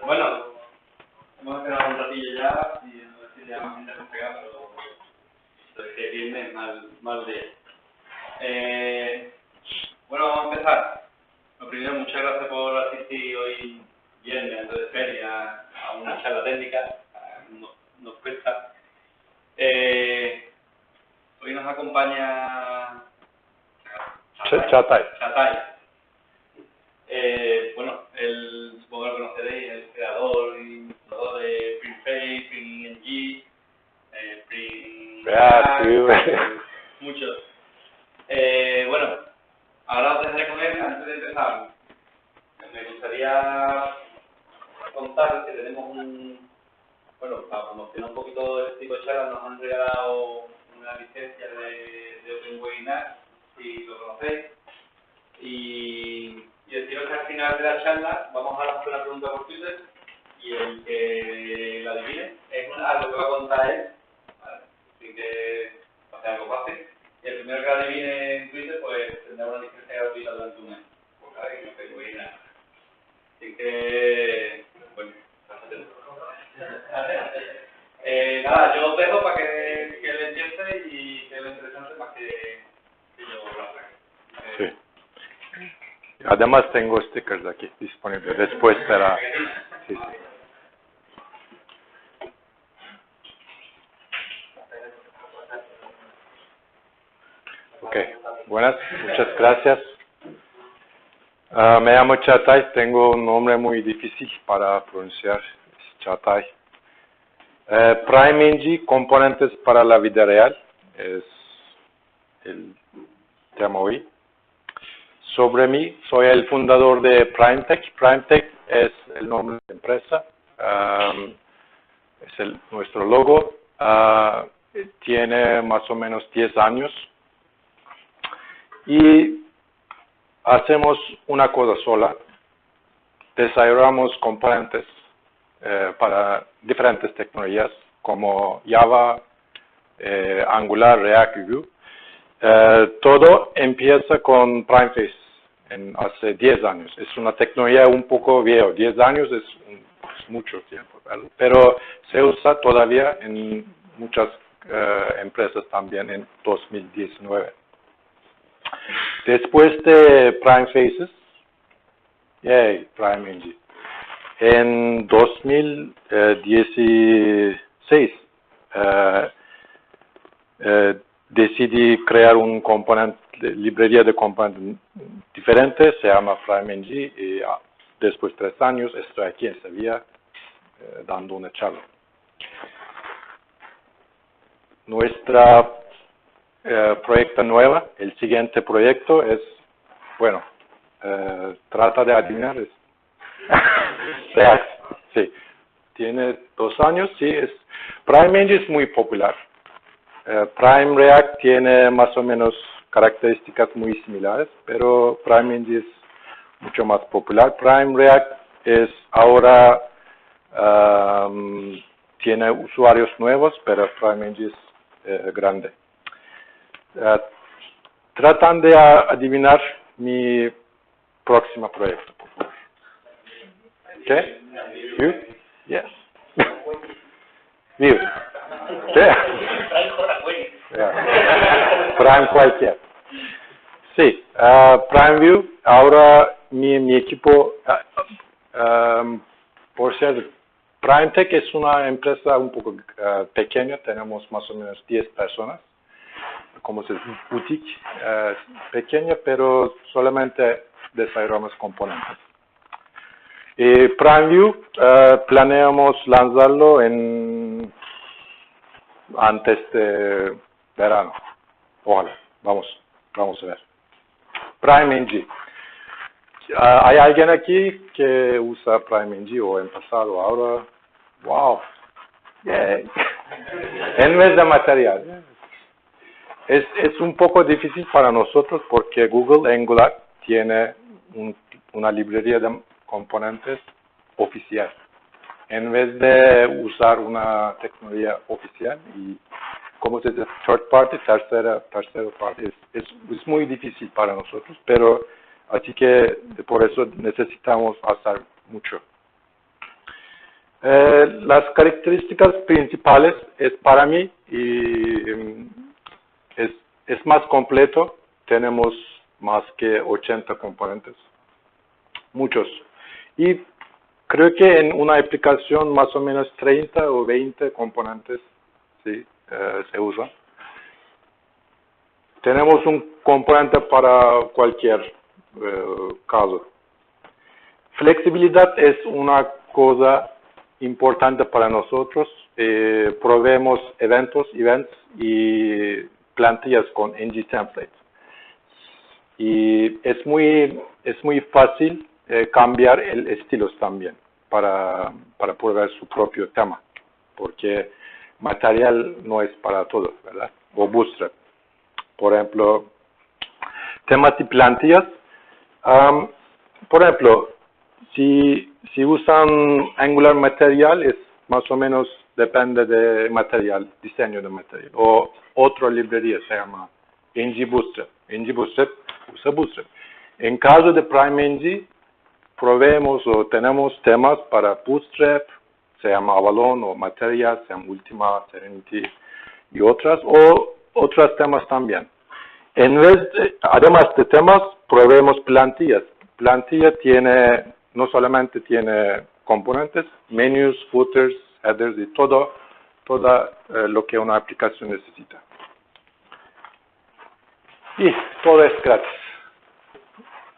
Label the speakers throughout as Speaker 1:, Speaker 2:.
Speaker 1: Bueno, hemos esperado un ratillo ya y no sé si ya más gente nos pega, pero es que viene mal día. Bueno, vamos a empezar. Lo primero, muchas gracias por asistir hoy viernes antes de feria a una charla técnica. Nos cuesta. Hoy nos acompaña
Speaker 2: Chatay.
Speaker 1: Bueno, supongo que lo conoceréis, el creador y fundador de PrintFace, PrintEng, muchos. Bueno, ahora os dejaré con él. Antes de empezar, me gustaría contar que tenemos para promocionar un poquito este tipo de charlas, nos han regalado una licencia de OpenWebinar, si lo conocéis. Y deciros que al final de la charla vamos a hacer una pregunta por Twitter y el que la adivine es algo que va a contar él, ¿vale? Así que va a ser algo fácil. Y el primero que la adivine en Twitter pues tendrá una licencia gratuita durante un mes. Porque ahora no tengo nada. Así que, bueno, nada, yo os dejo para que le empiece y que lo interesante para que yo lo saque.
Speaker 2: Sí. Además tengo stickers aquí disponibles. Después será. Sí. Ok. Buenas. Muchas gracias. Me llamo Chatay. Tengo un nombre muy difícil para pronunciar. Chatay. PrimeEng, componentes para la vida real. Es el tema hoy. Sobre mí, soy el fundador de PrimeTech. PrimeTech es el nombre de la empresa, es nuestro logo. Tiene más o menos 10 años y hacemos una cosa sola. Desarrollamos componentes para diferentes tecnologías como Java, Angular, React y Vue. Todo empieza con PrimeFace hace 10 años. Es una tecnología un poco vieja. 10 años es mucho tiempo, ¿verdad? Pero se usa todavía en muchas empresas también en 2019. Después de PrimeFaces, PrimeEng, en 2016 decidí crear un librería de componentes diferente, se llama PrimeEng, y después de 3 años estoy aquí en Sevilla dando una charla. Nuestra proyecto nueva, el siguiente proyecto es, trata de adivinar. React, sí. Tiene 2 años, sí. PrimeEng es muy popular. Prime React tiene más o menos características muy similares, pero PrimeEng es mucho más popular. Prime React es ahora tiene usuarios nuevos, pero PrimeEng es grande. Tratan de adivinar mi próximo proyecto, por favor. ¿Qué? Vue? Yes. Vue. Prime cualquier. Sí, PrimeVue, ahora mi equipo, por ser PrimeTech es una empresa un poco pequeña, tenemos más o menos 10 personas, como es boutique, pequeña, pero solamente desarrollamos componentes. Y PrimeVue planeamos lanzarlo antes de verano. Ojalá, vamos a ver. PrimeEng. ¿Hay alguien aquí que usa PrimeEng o en pasado, ahora? ¡Wow! Yeah. En vez de material. Es un poco difícil para nosotros porque Google Angular tiene una librería de componentes oficial. en vez de usar una tecnología oficial y, como se dice, third party, tercera parte, es muy difícil para nosotros, pero así que por eso necesitamos hacer mucho. Las características principales es para mí y es más completo, tenemos más que 80 componentes, muchos. Y creo que en una aplicación más o menos 30 o 20 componentes sí, se usan. Tenemos un componente para cualquier caso. Flexibilidad es una cosa importante para nosotros. Proveemos events y plantillas con ng templates. Y es muy fácil cambiar el estilos también para proveer su propio tema, porque material no es para todo, ¿verdad? O Bootstrap. Por ejemplo, temas y plantillas. Por ejemplo, si usan Angular Material, es más o menos depende de material, diseño de material. O otra librería se llama ng Bootstrap. ng Bootstrap usa Bootstrap. En caso de PrimeNG, proveemos o tenemos temas para Bootstrap, se llama Avalon o Material, se llama Ultima, Serenity y otras, o otros temas también. Además de temas, proveemos plantillas. Plantilla no solamente tiene componentes, menús, footers, headers y todo lo que una aplicación necesita. Y todo es gratis.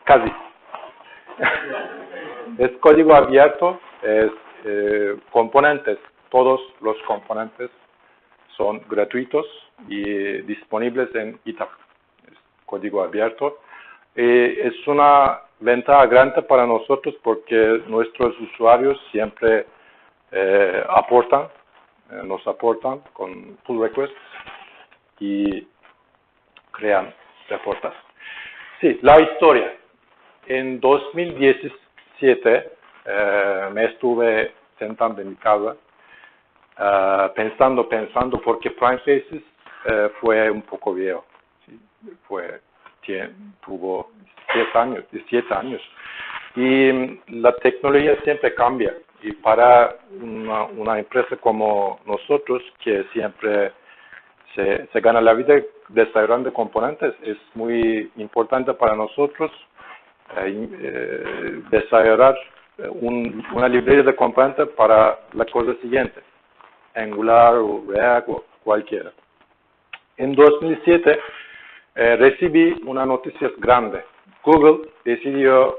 Speaker 2: Casi. Es código abierto, es componentes, todos los componentes son gratuitos y disponibles en GitHub. Es código abierto. Es una ventaja grande para nosotros porque nuestros usuarios siempre nos aportan con pull requests y crean reportes. Sí, la historia. En 2017 me estuve sentando en mi casa pensando porque PrimeFaces fue un poco viejo. ¿Sí? Tuvo 17 años. Y la tecnología siempre cambia. Y para una empresa como nosotros, que siempre se gana la vida desarrollando componentes, es muy importante para nosotros desarrollar una librería de componentes para la cosa siguiente, Angular o React o cualquiera. En 2007 recibí una noticia grande. Google decidió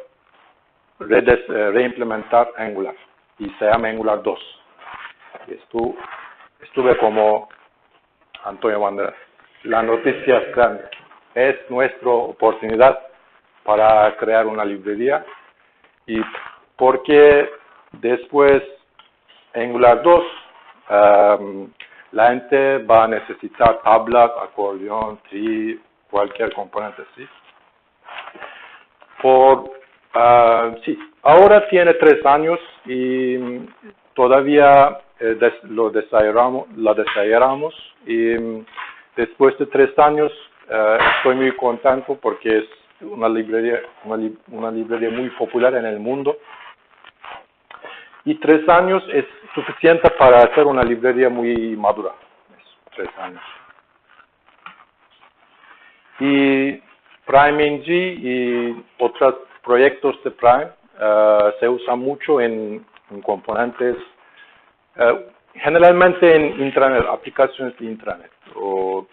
Speaker 2: reimplementar Angular y se llama Angular 2. Estuve como Antonio Banderas. La noticia es grande. Es nuestra oportunidad para crear una librería y porque después Angular 2 la gente va a necesitar tablas, acordeón, tree, cualquier componente, ¿sí? Sí, ahora tiene 3 años y todavía lo desarrollamos y después de 3 años estoy muy contento porque es una librería muy popular en el mundo. Y 3 años es suficiente para hacer una librería muy madura. 3 años. Y PrimeNG y otros proyectos de Prime se usan mucho en componentes, generalmente en intranet, aplicaciones de intranet, o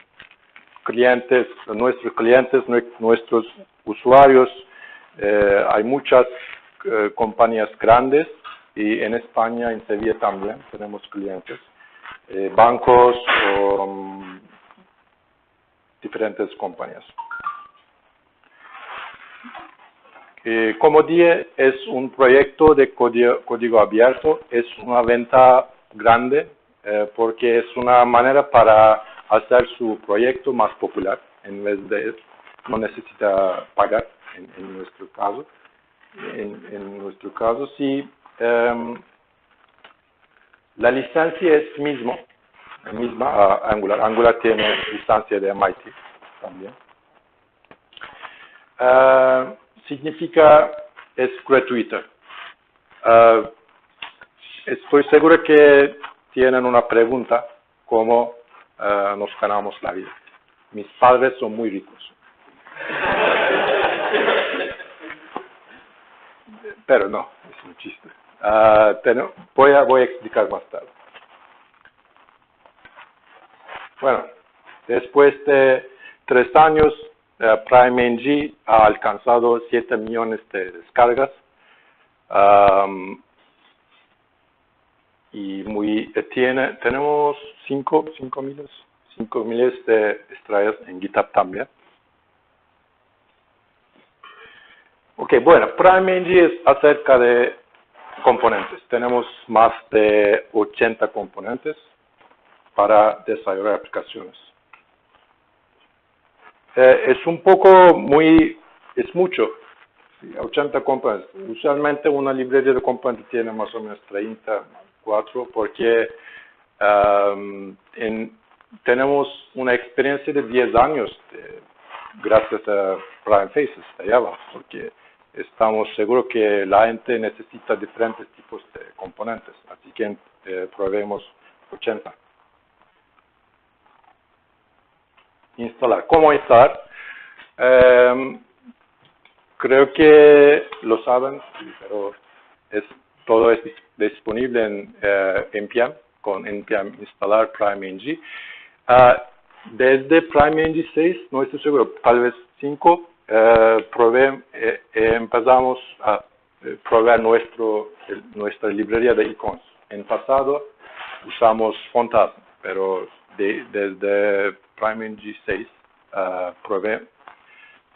Speaker 2: nuestros usuarios. Hay muchas compañías grandes y en España, en Sevilla también tenemos clientes, bancos o diferentes compañías. Como dije, es un proyecto de código abierto, es una ventaja grande porque es una manera para hacer su proyecto más popular, en vez de no necesita pagar en nuestro caso. En nuestro caso, sí, La licencia es misma a Angular. Angular tiene licencia de MIT también. Significa es gratuita. Estoy seguro que tienen una pregunta, ¿cómo nos ganamos la vida? Mis padres son muy ricos. Pero no, es un chiste. Voy a explicar más tarde. Bueno, después de 3 años, PrimeNG ha alcanzado 7 millones de descargas. Y tenemos 5 miles de estrellas en GitHub también. Ok, bueno, PrimeNG es acerca de componentes. Tenemos más de 80 componentes para desarrollar aplicaciones. Es mucho, 80 componentes. Usualmente una librería de componentes tiene más o menos 34, porque tenemos una experiencia de 10 años gracias a Prime Faces de Java, porque estamos seguros que la gente necesita diferentes tipos de componentes, así que probemos 80. Instalar. ¿Cómo instalar? Creo que lo saben, pero todo es disponible en npm, con npm instalar PrimeNG. Desde PrimeNG 6, no estoy seguro, tal vez 5, empezamos a probar nuestra librería de icons. En pasado usamos Phantasm, pero desde PrimeNG 6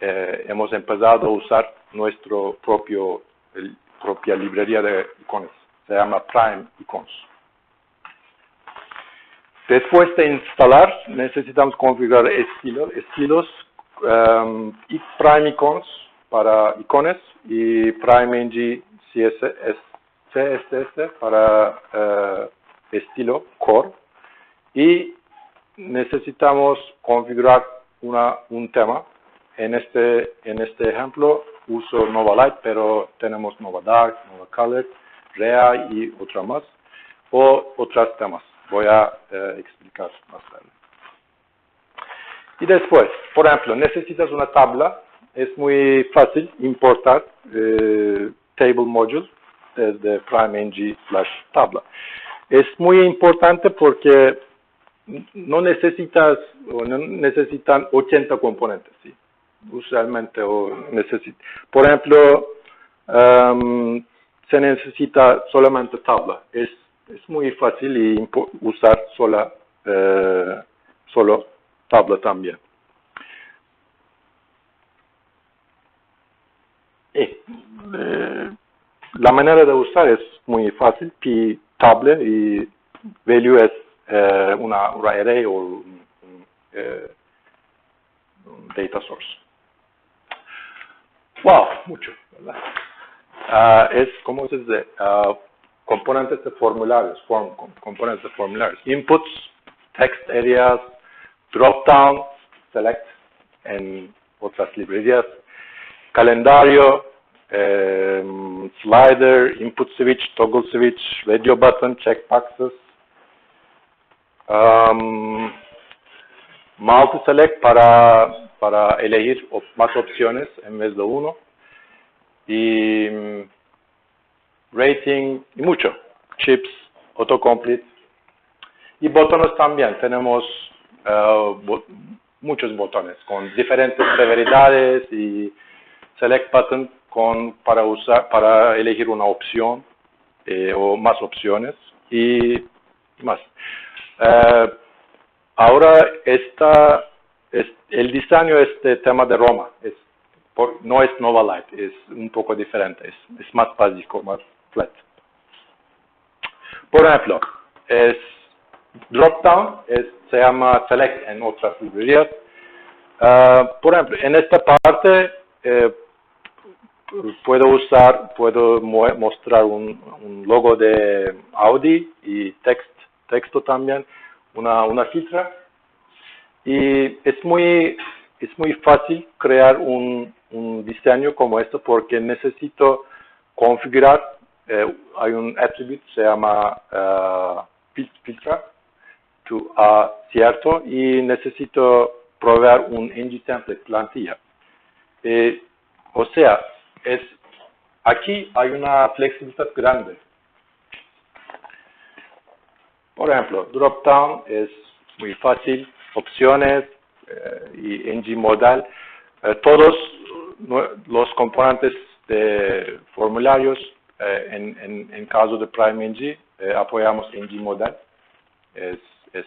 Speaker 2: hemos empezado a usar nuestra propia librería de iconos. Se llama Prime Icons. Después de instalar, necesitamos configurar estilos y Prime Icons para iconos y PrimeNG CSS para estilo core. Y necesitamos configurar un tema. En este ejemplo uso Nova Light, pero tenemos Nova Dark, Nova Color, Rea y otra más, o otros temas. Voy a explicar más tarde. Y después, por ejemplo, necesitas una tabla. Es muy fácil importar table module desde PrimeNG/tabla. Es muy importante porque no necesitan 80 componentes, ¿sí? Usualmente, por ejemplo, se necesita solamente tabla. Es muy fácil y usar solo tabla también. La manera de usar es muy fácil. Table y value es una array o un data source. Wow, mucho, ¿verdad? ¿Cómo se dice? Componentes de formularios, componentes de formularios. Inputs, text areas, dropdown, select en otras librerías, calendario, slider, input switch, toggle switch, radio button, checkboxes, multi-select para elegir más opciones en vez de uno, y rating y mucho, chips, autocomplete y botones también. Tenemos muchos botones con diferentes severidades y select button para elegir una opción o más opciones y más. Ahora el diseño de este tema de Roma no es Nova Light, es un poco diferente, es más básico, más flat. Por ejemplo, dropdown se llama select en otras librerías. Por ejemplo, en esta parte puedo mostrar un logo de Audi y texto también, una filtra. Y es muy fácil crear un diseño como esto porque necesito configurar, hay un attribute, se llama filtra, cierto, y necesito proveer un ng-template plantilla. O sea, aquí hay una flexibilidad grande. Por ejemplo, drop-down es muy fácil, opciones y ng-modal. Todos los componentes de formularios, en caso de PrimeNG, apoyamos ng-modal, es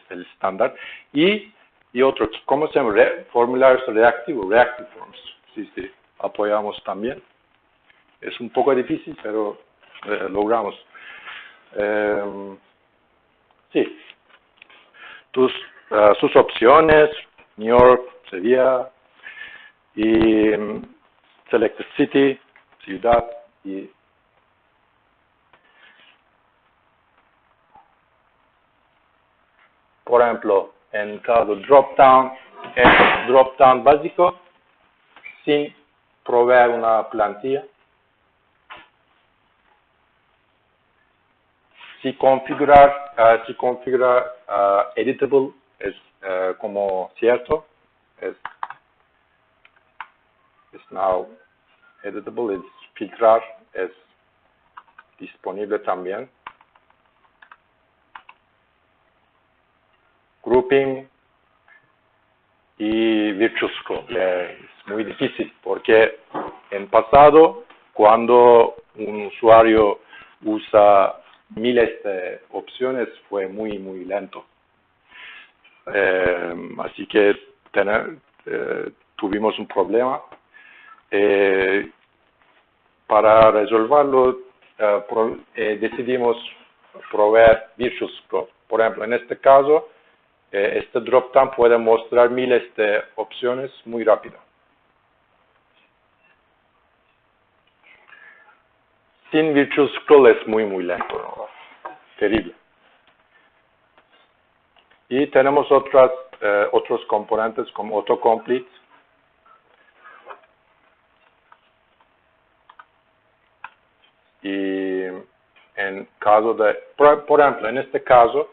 Speaker 2: el estándar. Y otro, ¿cómo se llama? Formularios reactivos, reactive forms. Sí, apoyamos también. Es un poco difícil, pero logramos. Sí. Sus opciones, New York, Sevilla, y Select City, ciudad, y por ejemplo, en caso drop-down, es drop-down básico, sin proveer una plantilla. Si configurar editable es como cierto, es now editable, es filtrar, es disponible también. Grouping y Virtual Scroll es muy difícil porque en pasado, cuando un usuario usa miles de opciones, fue muy lento. Así que tuvimos un problema. Para resolverlo, decidimos proveer Virtual Scroll. Por ejemplo, en este caso, este drop-down puede mostrar miles de opciones muy rápido. Sin Virtual Scroll es muy lento, ¿no? Terrible. Y tenemos otros componentes como autocomplete. Y en caso de, por ejemplo, en este caso,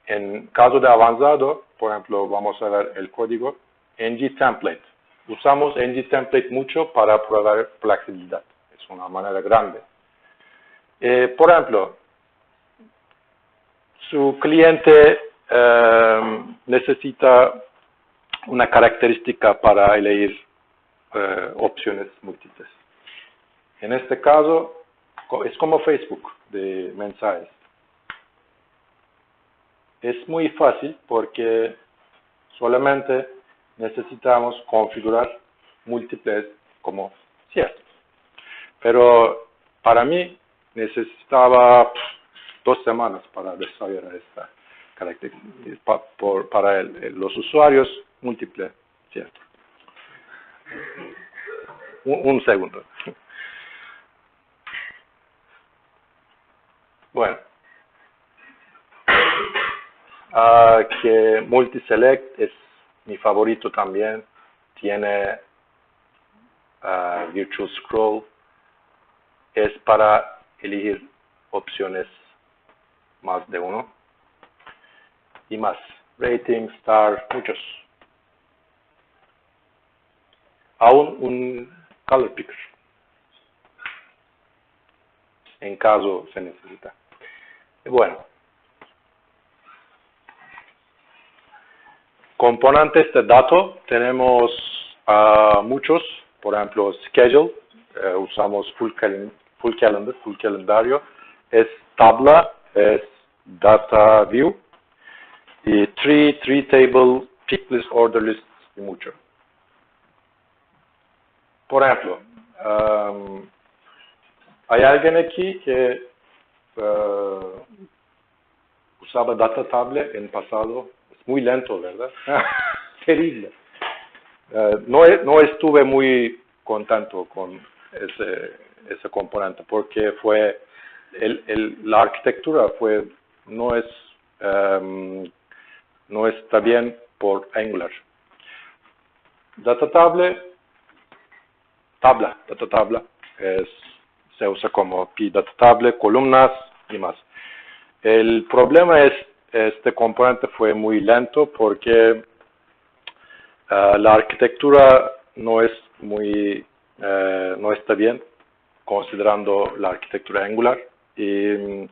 Speaker 2: en caso de avanzado, por ejemplo, vamos a ver el código ng-template. Usamos ng-template mucho para probar flexibilidad. Es una manera grande. Por ejemplo, su cliente necesita una característica para elegir opciones múltiples. En este caso, es como Facebook de mensajes. Es muy fácil porque solamente necesitamos configurar múltiples como cierto. Pero para mí necesitaba 2 semanas para desarrollar esta característica. Para los usuarios, múltiple cierto. Un segundo. Bueno. Que Multiselect es mi favorito también. Tiene Virtual Scroll. Es para elegir opciones más de uno. Y más. Rating, star, muchos. Aún un color picker. En caso se necesita. Y bueno. Componentes de datos, tenemos muchos, por ejemplo, schedule, usamos full calendario, es tabla, es data view, y tree table, pick list, order list, y mucho. Por ejemplo, hay alguien aquí que usaba data table en pasado. Muy lento, ¿verdad? Terrible. no estuve muy contento con ese componente porque la arquitectura no está bien por Angular. Data tabla se usa como data table, columnas y más. El problema es este componente fue muy lento porque la arquitectura no está bien considerando la arquitectura Angular y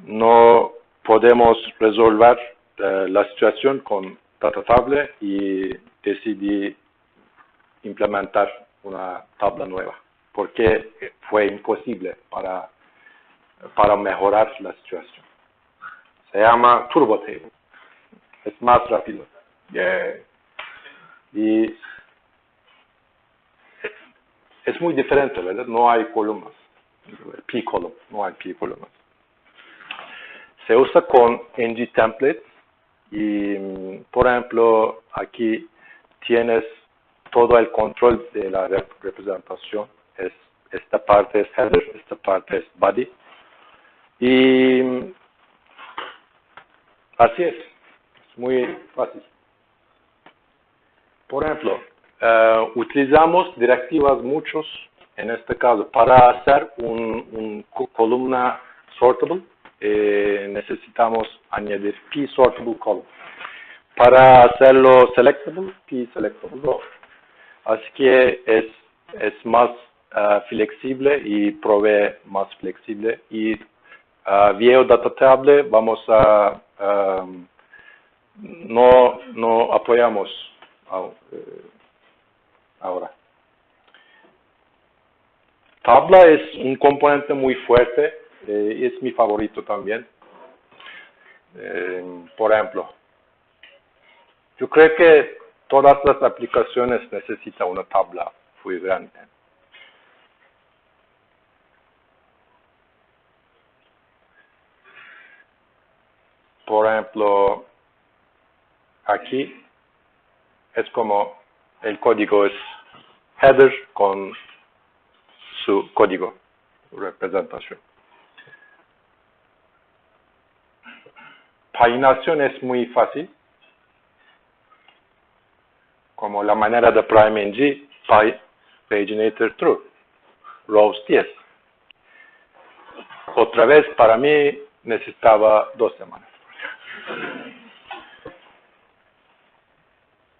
Speaker 2: no podemos resolver la situación con data table y decidí implementar una tabla nueva porque fue imposible para mejorar la situación. Se llama Turbo Table. Es más rápido. Yeah. Y es muy diferente, ¿verdad? No hay columnas. P-column, no hay P-columnas. Se usa con ng templates y, por ejemplo, aquí tienes todo el control de la representación. Esta parte es header, esta parte es body. Y así es muy fácil. Por ejemplo, utilizamos directivas muchos, en este caso, para hacer un columna sortable, necesitamos añadir p-sortable column. Para hacerlo selectable, p-selectable row. Así que es más flexible y provee más flexible. Y vía data table vamos a no apoyamos ahora. Tabla es un componente muy fuerte, es mi favorito también. Por ejemplo, yo creo que todas las aplicaciones necesitan una tabla muy grande. Por ejemplo, aquí es como el código es header con su código, representación. Paginación es muy fácil, como la manera de PrimeNG, paginator true, rows 10. Otra vez, para mí, necesitaba 2 semanas.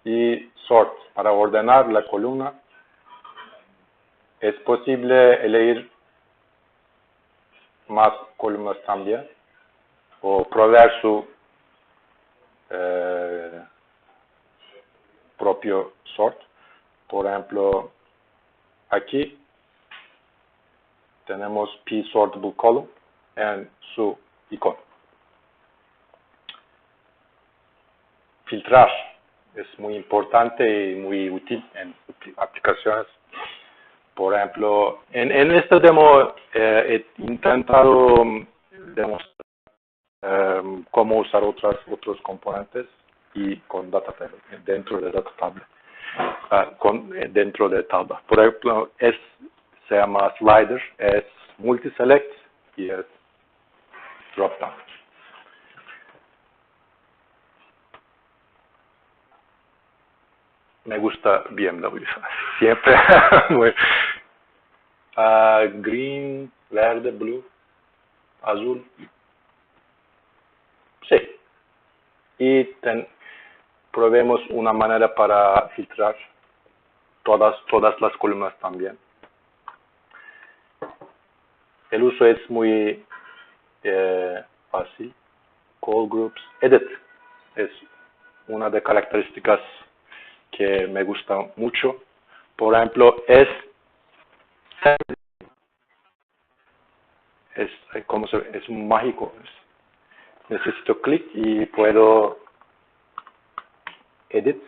Speaker 2: Y sort, para ordenar la columna, es posible elegir más columnas también, o proveer su propio sort. Por ejemplo, aquí tenemos p-sortable column en su icono. Filtrar es muy importante y muy útil en aplicaciones. Por ejemplo, en esta demo he intentado demostrar cómo usar otros componentes y con data table, dentro de data table, dentro de tabla. Por ejemplo, se llama slider, es multiselect y es drop down. Me gusta BMW, siempre. Green, verde, blue, azul. Sí. Y probemos una manera para filtrar todas las columnas también. El uso es muy fácil. Call groups, edit es una de las características que me gusta mucho. Por ejemplo, es un mágico. Necesito clic y puedo edit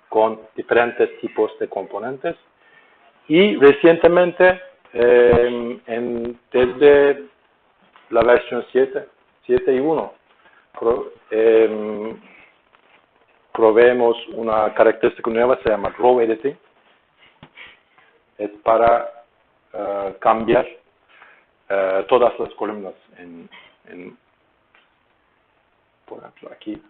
Speaker 2: con diferentes tipos de componentes. Y recientemente, desde la versión 7 y 1, proveemos una característica nueva, se llama row editing. Es para cambiar todas las columnas por ejemplo, aquí.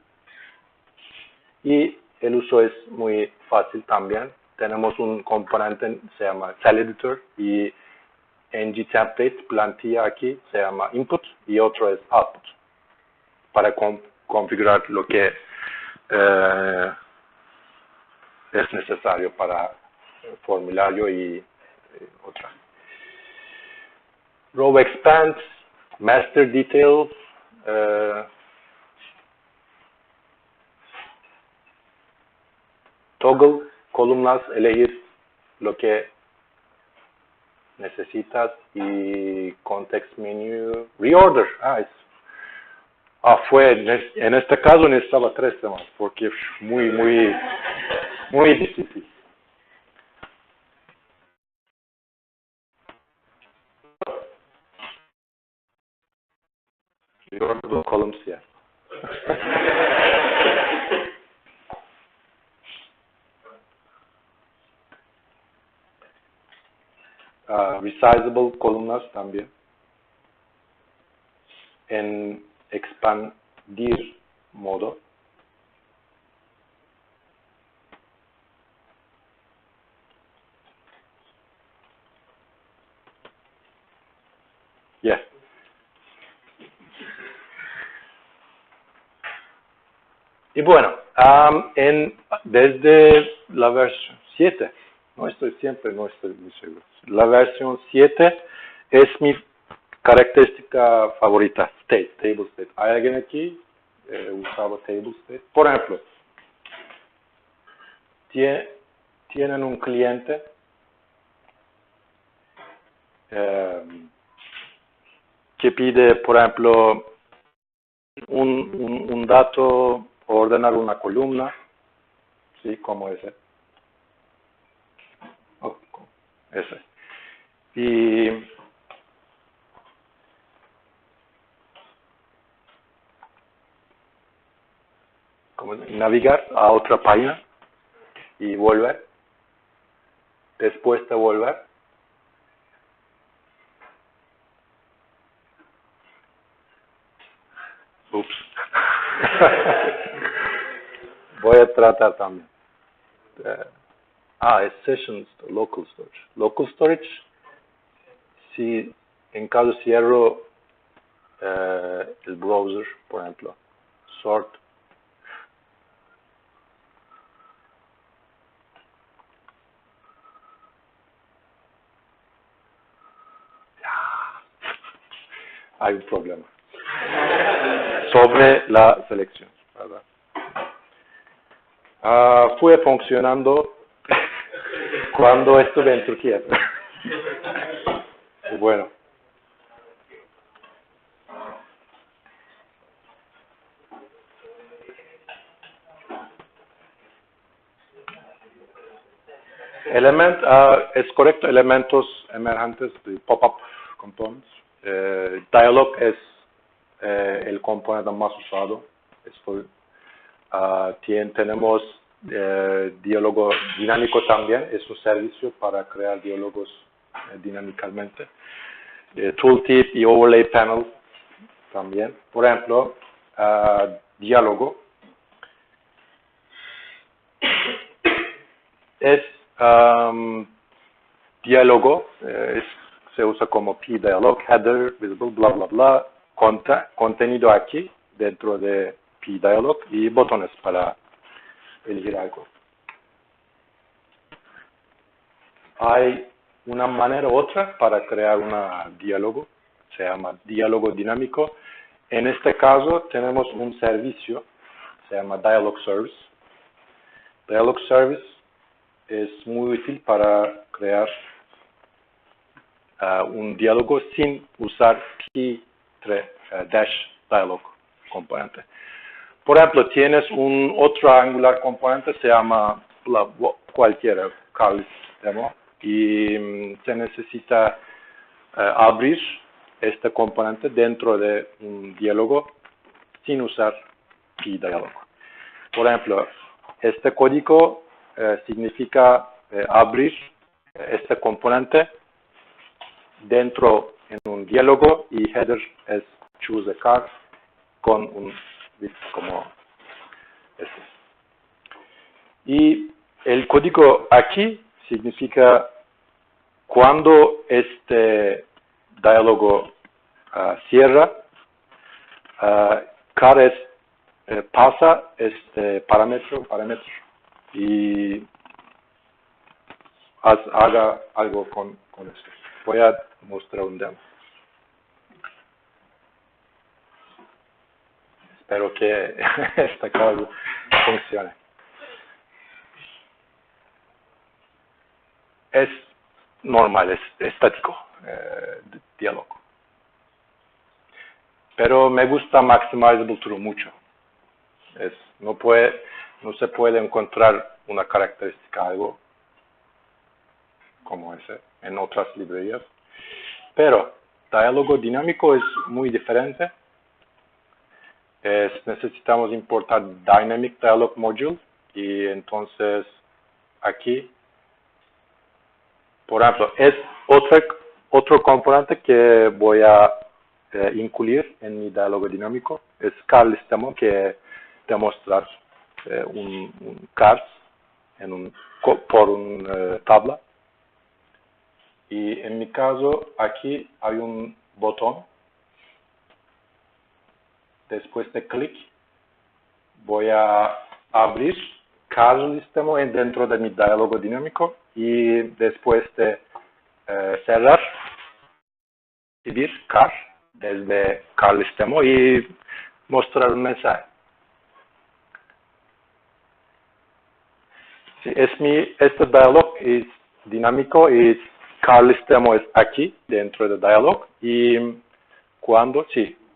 Speaker 2: Y el uso es muy fácil también. Tenemos un componente, se llama Cell Editor, y ngTemplate plantilla aquí se llama Input y otro es Output, para configurar lo que es necesario para el formulario y otra. Row Expand, Master Detail, Toggle, columnas, elegir lo que necesitas y Context Menu, Reorder. En este caso necesitaba 3 temas porque es muy difícil. Reorder columns, yeah. Resizable columnas también. En expandir modo. Yeah. Y bueno, desde la versión 7, no estoy muy seguro. La versión 7 es mi característica favorita, table state. ¿Hay alguien aquí usaba table state? Por ejemplo, tienen un cliente que pide, por ejemplo, un dato, ordenar una columna, ¿sí? Como ese. Ese. Y navegar a otra página y volver. Después de volver, ups. Voy a tratar también. Es Sessions, Local Storage. Local Storage, si en caso cierro el browser, por ejemplo, sort, hay un problema sobre la selección, ¿verdad? Fue funcionando cuando estuve en Turquía. Bueno. Es correcto, elementos emergentes de pop-up components. Dialog es el componente más usado. Tenemos diálogo dinámico también, es un servicio para crear diálogos dinámicamente. Tooltip y Overlay Panel también. Por ejemplo, diálogo es diálogo, se usa como pdialog, header, visible, bla, bla, bla, contenido aquí dentro de pdialog y botones para elegir algo. Hay una manera u otra para crear un diálogo, se llama diálogo dinámico. En este caso tenemos un servicio, se llama Dialog Service. Dialog Service es muy útil para crear un diálogo sin usar p-dialog componente. Por ejemplo, tienes un otro Angular componente, se llama cualquiera, Carlis Demo, y se necesita abrir este componente dentro de un diálogo sin usar pdialog. Por ejemplo, este código significa abrir este componente dentro en un diálogo y header es choose a car con un bit como este. Y el código aquí significa cuando este diálogo cierra, car pasa este parámetro y haga algo con esto. Voy a mostrar un demo. Espero que esta cosa funcione. Es normal, es estático, diálogo. Pero me gusta Maximizable True mucho. No se puede encontrar una característica algo como ese en otras librerías. Pero diálogo dinámico es muy diferente. Necesitamos importar Dynamic Dialog Module y entonces aquí, por ejemplo, es otro componente que voy a incluir en mi diálogo dinámico. Es CarListemo que demostrar un cars por una tabla. Y en mi caso, aquí hay un botón. Después de clic, voy a abrir CarListemo dentro de mi diálogo dinámico y después de cerrar, escribir car desde CarListemo y mostrar un mensaje. Sí, este diálogo es dinámico y CarListemo es aquí dentro del diálogo y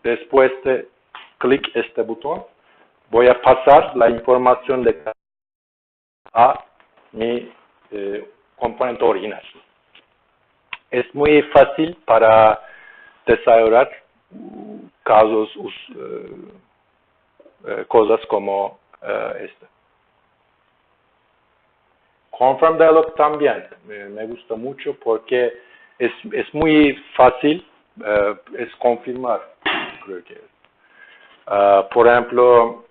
Speaker 2: después de clic este botón, voy a pasar la información de a mi componente original. Es muy fácil para desarrollar casos, cosas como esta. Confirm Dialog también me gusta mucho porque es muy fácil, es confirmar, creo que por ejemplo,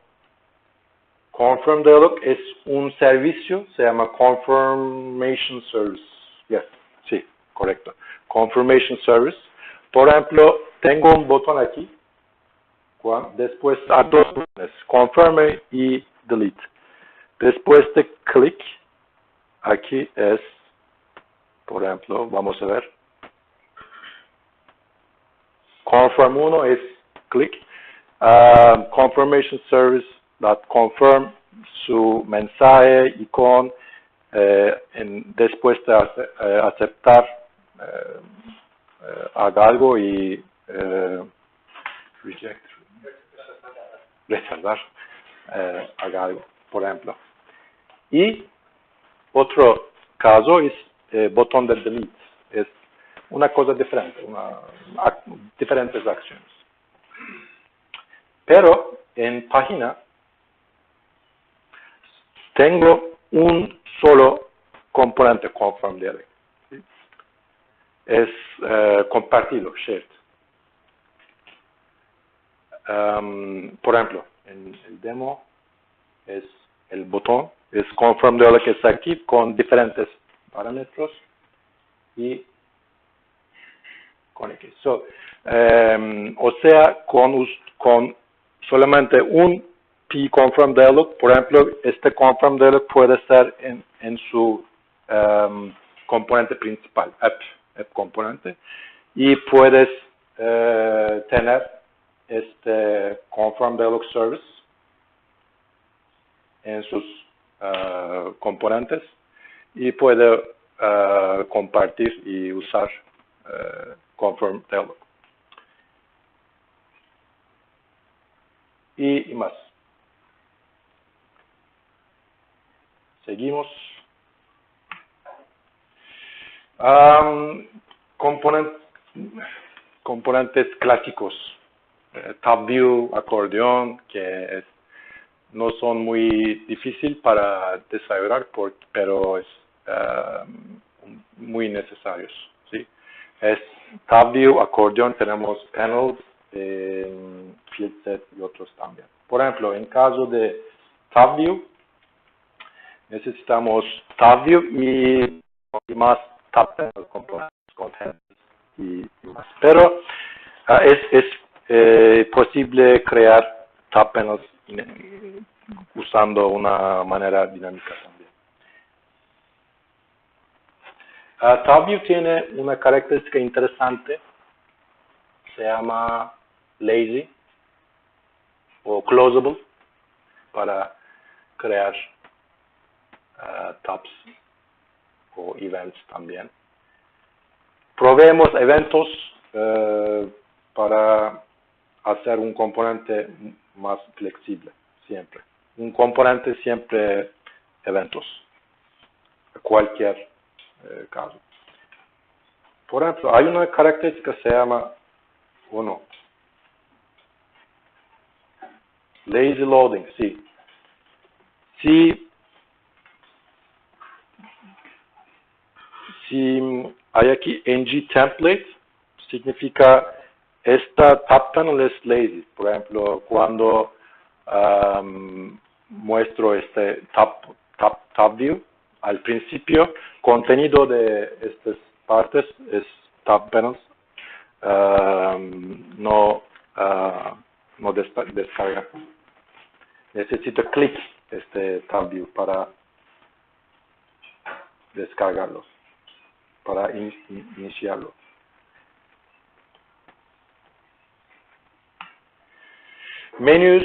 Speaker 2: Confirm Dialog es un servicio, se llama Confirmation Service. Yes, sí, correcto. Confirmation Service. Por ejemplo, tengo un botón aquí, después hay dos botones, Confirm y Delete. Después de clic, aquí es, por ejemplo, vamos a ver. Confirm 1 es clic. Confirmation Service confirm su mensaje y después de aceptar haga algo y rechazar haga algo, por ejemplo. Y otro caso es botón de delete. Es una cosa diferente, diferentes acciones. Pero en página tengo un solo componente confirm dialog. ¿Sí? Es compartido, shared. Por ejemplo, en el demo es el botón, es confirm dialog que está aquí con diferentes parámetros y con X. O sea, con solamente un p-confirm dialog, por ejemplo, este confirm dialog puede estar en su componente principal, app componente, y puedes tener este confirm dialog service en sus componentes y puede compartir y usar confirm dialog. Y más. Seguimos. Componentes clásicos. Tab view, acordeón, que es no son muy difíciles para desarrollar, pero es muy necesarios. ¿Sí? Es TabView, acordeón, tenemos panels, field set y otros también. Por ejemplo, en caso de TabView, necesitamos TabView y más tabpanel componentes, y más. Pero es posible crear tabpanels usando una manera dinámica también. TabView tiene una característica interesante, se llama lazy o closable para crear tabs o events también. Proveemos eventos para hacer un componente más flexible, siempre. Un componente siempre eventos, cualquier caso. Por ejemplo, hay una característica que se llama lazy loading, sí. Si hay aquí ng template, significa esta tab panel es lazy. Por ejemplo, cuando muestro este tab view, al principio, contenido de estas partes es tab panels, no descarga. Necesito clic este tab view para descargarlo, para iniciarlo. Menus,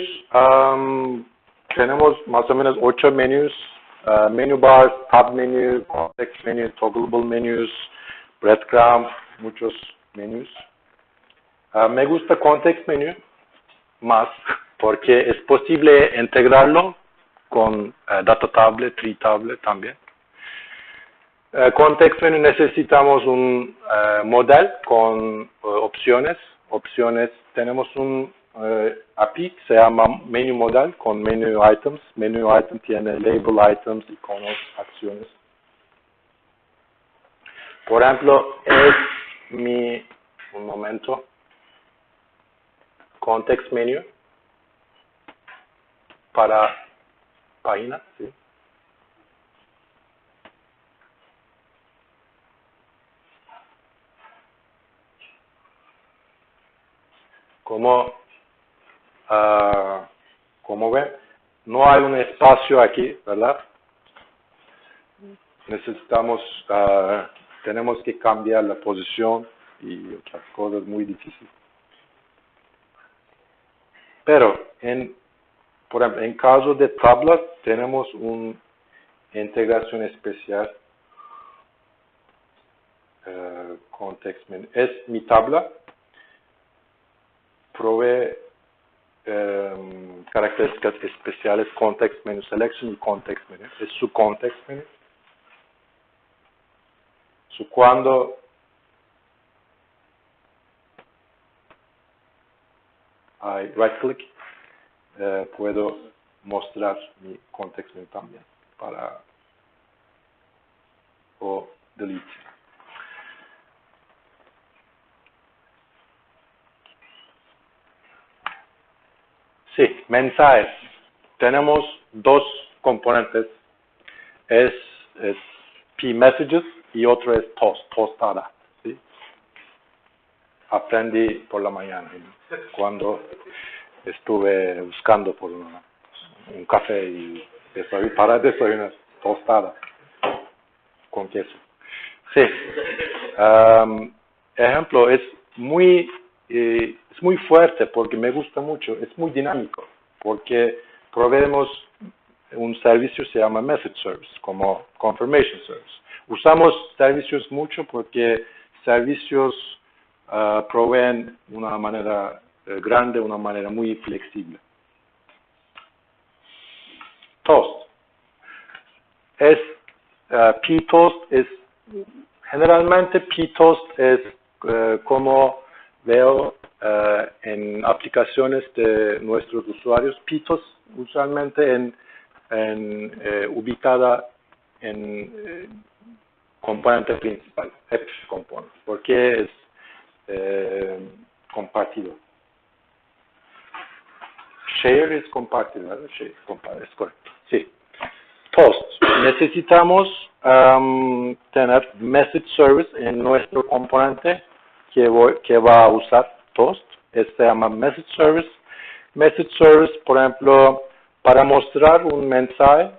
Speaker 2: tenemos más o menos 8 menus, menu bars, tab menu, context menu, toggleable menus, breadcrumb, muchos menus. Me gusta context menu más porque es posible integrarlo con data tablet, tree tablet también. Context menu necesitamos un model con opciones. Tenemos un API que se llama menu model con menu items. Menu item tiene label items, iconos, acciones. Por ejemplo, un momento, context menu para página, ¿sí? Como ven, no hay un espacio aquí, ¿verdad? Tenemos que cambiar la posición y otras cosas muy difíciles. Pero, por ejemplo, en caso de tablas, tenemos una integración especial. Context menu. Es mi tabla. Provee características especiales, context menu selection y context menu. Es su context menu. Cuando hay right click, puedo mostrar mi context menu también o delete. Sí, mensajes. Tenemos dos componentes. Es p-messages y otro es tostada. ¿Sí? Aprendí por la mañana cuando estuve buscando por un café y para desayunar tostada con queso. Sí. Ejemplo, es muy fuerte porque me gusta mucho, es muy dinámico, porque proveemos un servicio que se llama Message Service, como Confirmation Service. Usamos servicios mucho porque servicios proveen una manera grande, una manera muy flexible. Toast. P-Toast generalmente P-Toast es como veo en aplicaciones de nuestros usuarios, Pitos usualmente ubicada en componente principal, App Component, porque es compartido. Share es compartido, ¿verdad? Share es correcto. Sí. Toast. Necesitamos tener message service en nuestro componente que va a usar Toast. Este se llama message service. Message service, por ejemplo, para mostrar un mensaje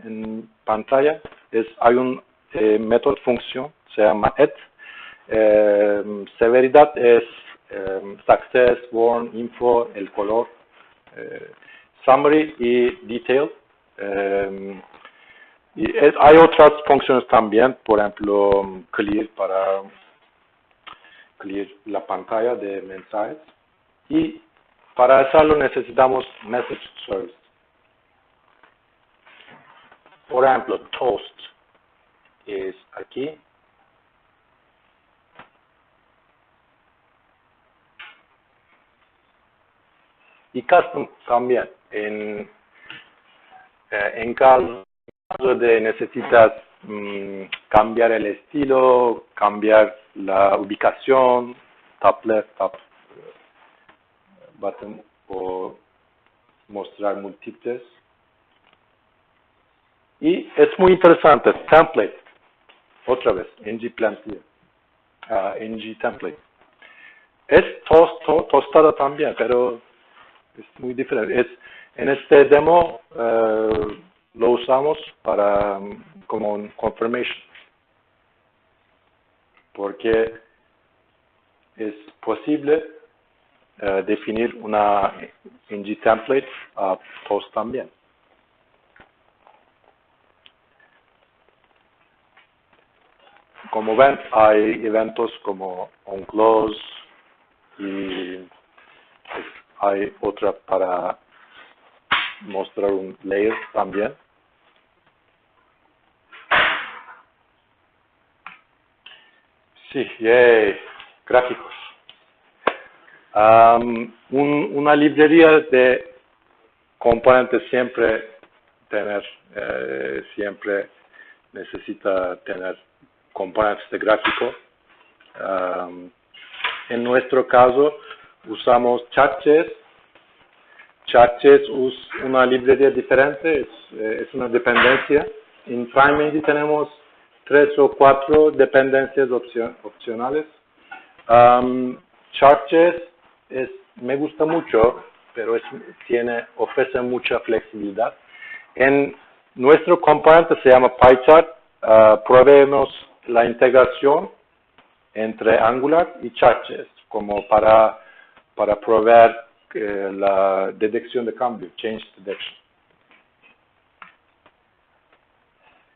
Speaker 2: en pantalla, hay un método función, se llama add. Severidad es success, warn, info, el color, summary y detail. Hay otras funciones también, por ejemplo, clear para clear la pantalla de mensajes. Y para hacerlo necesitamos message service. Por ejemplo, Toast es aquí. Y custom también. En caso de necesitas cambiar el estilo, cambiar la ubicación, top left, top bottom, o mostrar múltiples. Y es muy interesante, template, otra vez, ng plantilla, ng template. Es tostada también, pero es muy diferente. En este demo lo usamos como un confirmation, porque es posible definir una ng template a Toast también. Como ven, hay eventos como onClose y hay otra para mostrar un layer también. Sí, yay, gráficos. Una librería de componentes siempre necesita tener componentes de gráfico. En nuestro caso usamos Chat.js. Chat.js es una librería diferente, es una dependencia. En PrimeMD tenemos 3 o 4 dependencias opcionales. Chart.js me gusta mucho, pero ofrece mucha flexibilidad. En nuestro componente se llama PyChart. Proveemos la integración entre Angular y Chart.js, como para proveer la detección de cambio, change detection.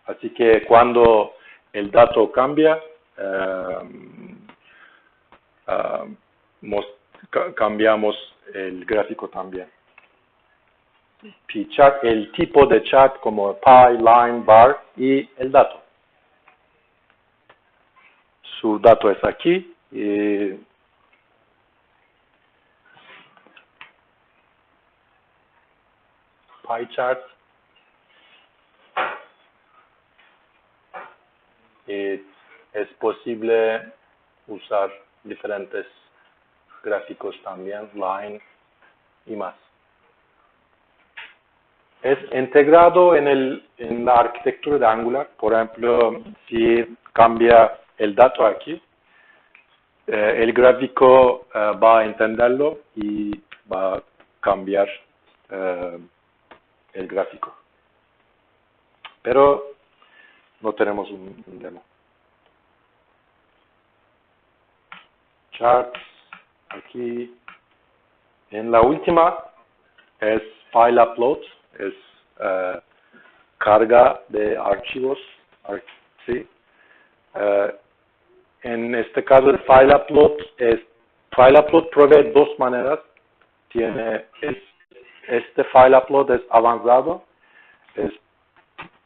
Speaker 2: Así que cuando el dato cambia, cambiamos el gráfico también. Pchart, el tipo de chart como pie, line, bar y el dato. Su dato es aquí y pie chart. Y es posible usar diferentes gráficos también, line y más. Es integrado en la arquitectura de Angular. Por ejemplo, si cambia el dato aquí, el gráfico va a entenderlo y va a cambiar el gráfico. Pero no tenemos un demo. Charts, aquí. En la última es file upload, es carga de archivos. ¿Sí? En este caso el file upload provee dos maneras. Este file upload es avanzado,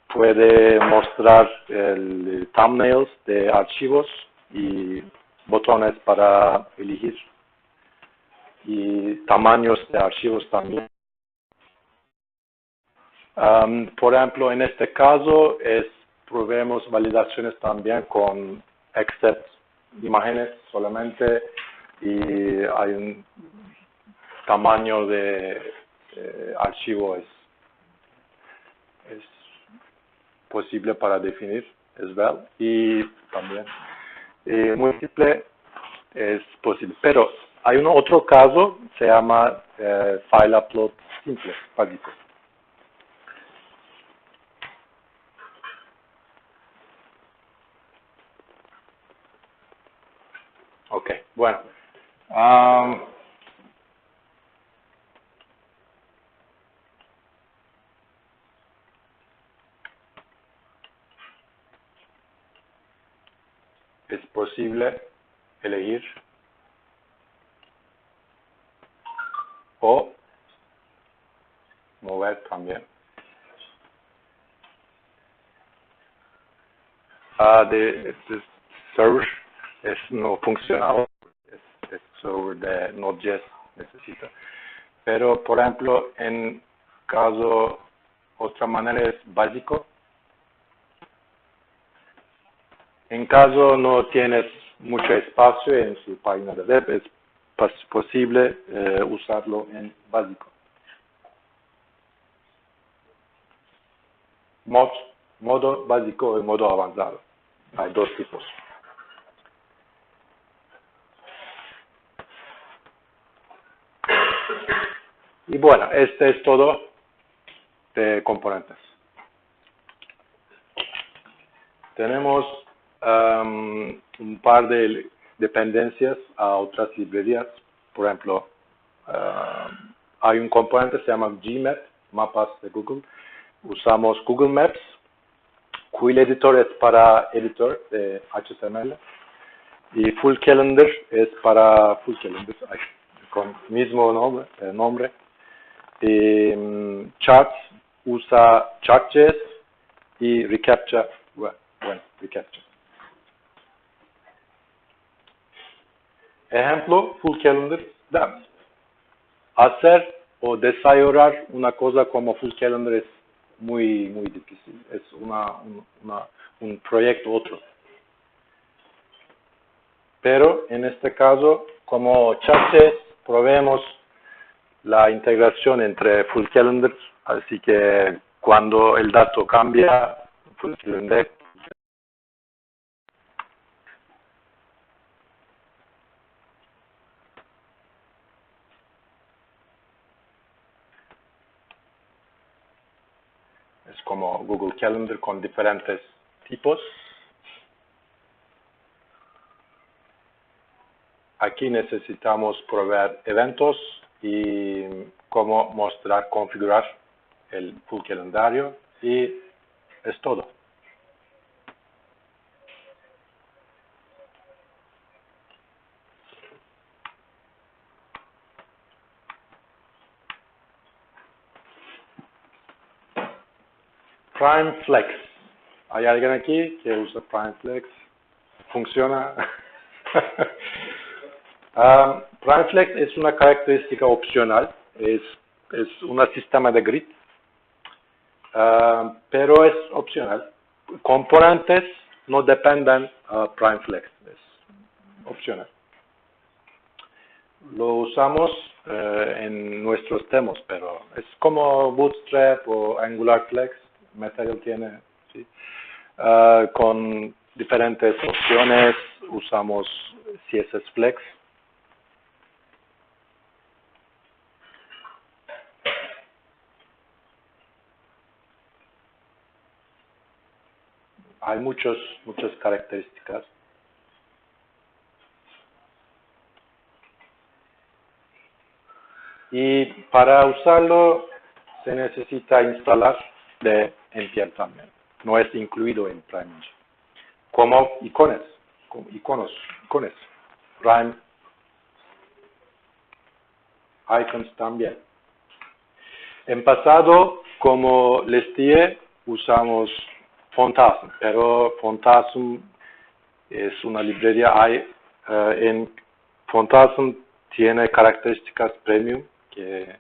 Speaker 2: puede mostrar el thumbnails de archivos y botones para elegir. y tamaños de archivos también. Por ejemplo, en este caso proveemos validaciones también con except imágenes solamente y hay un tamaño de archivo es posible para definir as well y también múltiple es posible. Pero hay un otro caso, se llama file upload simple, básico. Ok, bueno. Es posible elegir o mover también. De server no funciona, es server de Node.js necesita. Pero, por ejemplo, en caso, otra manera es básico. En caso no tienes mucho espacio en su página de web, es posible usarlo en básico. Modo básico y modo avanzado. Hay dos tipos. Y bueno, este es todo de componentes. Tenemos un par de dependencias a otras librerías. Por ejemplo, hay un componente que se llama Gmap, mapas de Google. Usamos Google Maps. Quill Editor es para editor de HTML. Y Full Calendar es para Full Calendar, con mismo nombre. Charts usa Chart.js y reCAPTCHA, reCAPTCHA. Ejemplo, Full Calendar. Hacer o desarrollar una cosa como Full Calendar es muy difícil. Es un proyecto otro. Pero en este caso, como Chart.js, proveemos la integración entre Full Calendar, así que cuando el dato cambia, Full Calendar es como Google Calendar con diferentes tipos. Aquí necesitamos proveer eventos y cómo mostrar, configurar el full calendario y es todo. Prime Flex. ¿Hay alguien aquí que usa Prime Flex? ¿Funciona? Prime Flex es una característica opcional. Es un sistema de grid. Pero es opcional. Componentes no dependen de Prime Flex. Es opcional. Lo usamos en nuestros temas, pero es como Bootstrap o Angular Flex. Material tiene, ¿sí? Con diferentes opciones usamos CSS Flex. Hay muchas características. Y para usarlo se necesita instalar de NPM también. No es incluido en Prime Engine. Como iconos. Prime icons también. En pasado, como les dije, usamos Phantasm, pero Phantasm es una librería. En Phantasm tiene características premium que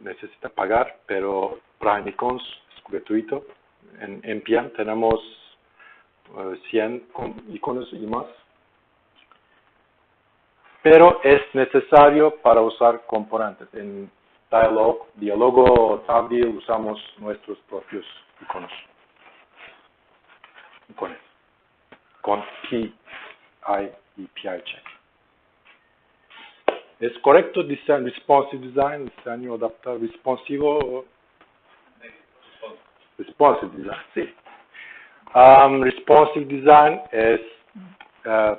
Speaker 2: necesita pagar, pero Prime Icons es gratuito. En NPM tenemos 100 iconos y más, pero es necesario para usar componentes. En Dialogo Tabby usamos nuestros propios iconos con PI y PI check. ¿Es correcto responsive design, diseño adaptado responsivo? Responsive design, sí. Responsive design es,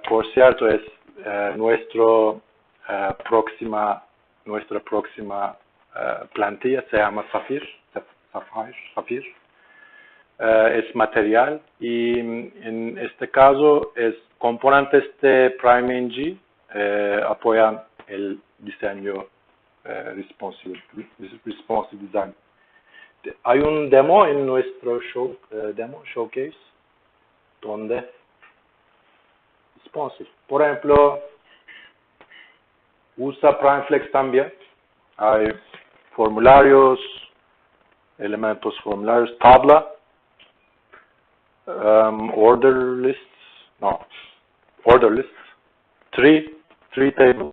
Speaker 2: por cierto, es nuestra próxima plantilla, se llama Sapphire. Es material y en este caso es componentes de PrimeNG apoyan el diseño responsive design. Hay un demo en nuestro showcase donde responsive. Por ejemplo, usa PrimeFlex también. Hay formularios, elementos formularios, tabla, order lists, three tables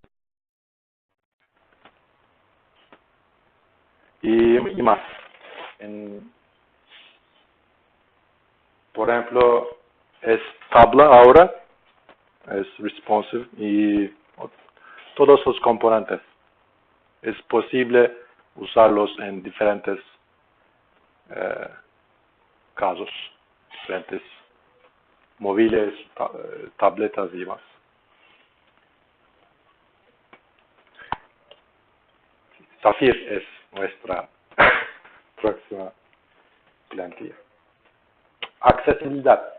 Speaker 2: y más. Por ejemplo, es tabla ahora, es responsive y todos los componentes. Es posible usarlos en diferentes casos, diferentes móviles, tabletas y más. Sapphire es nuestra próxima plantilla. Accesibilidad.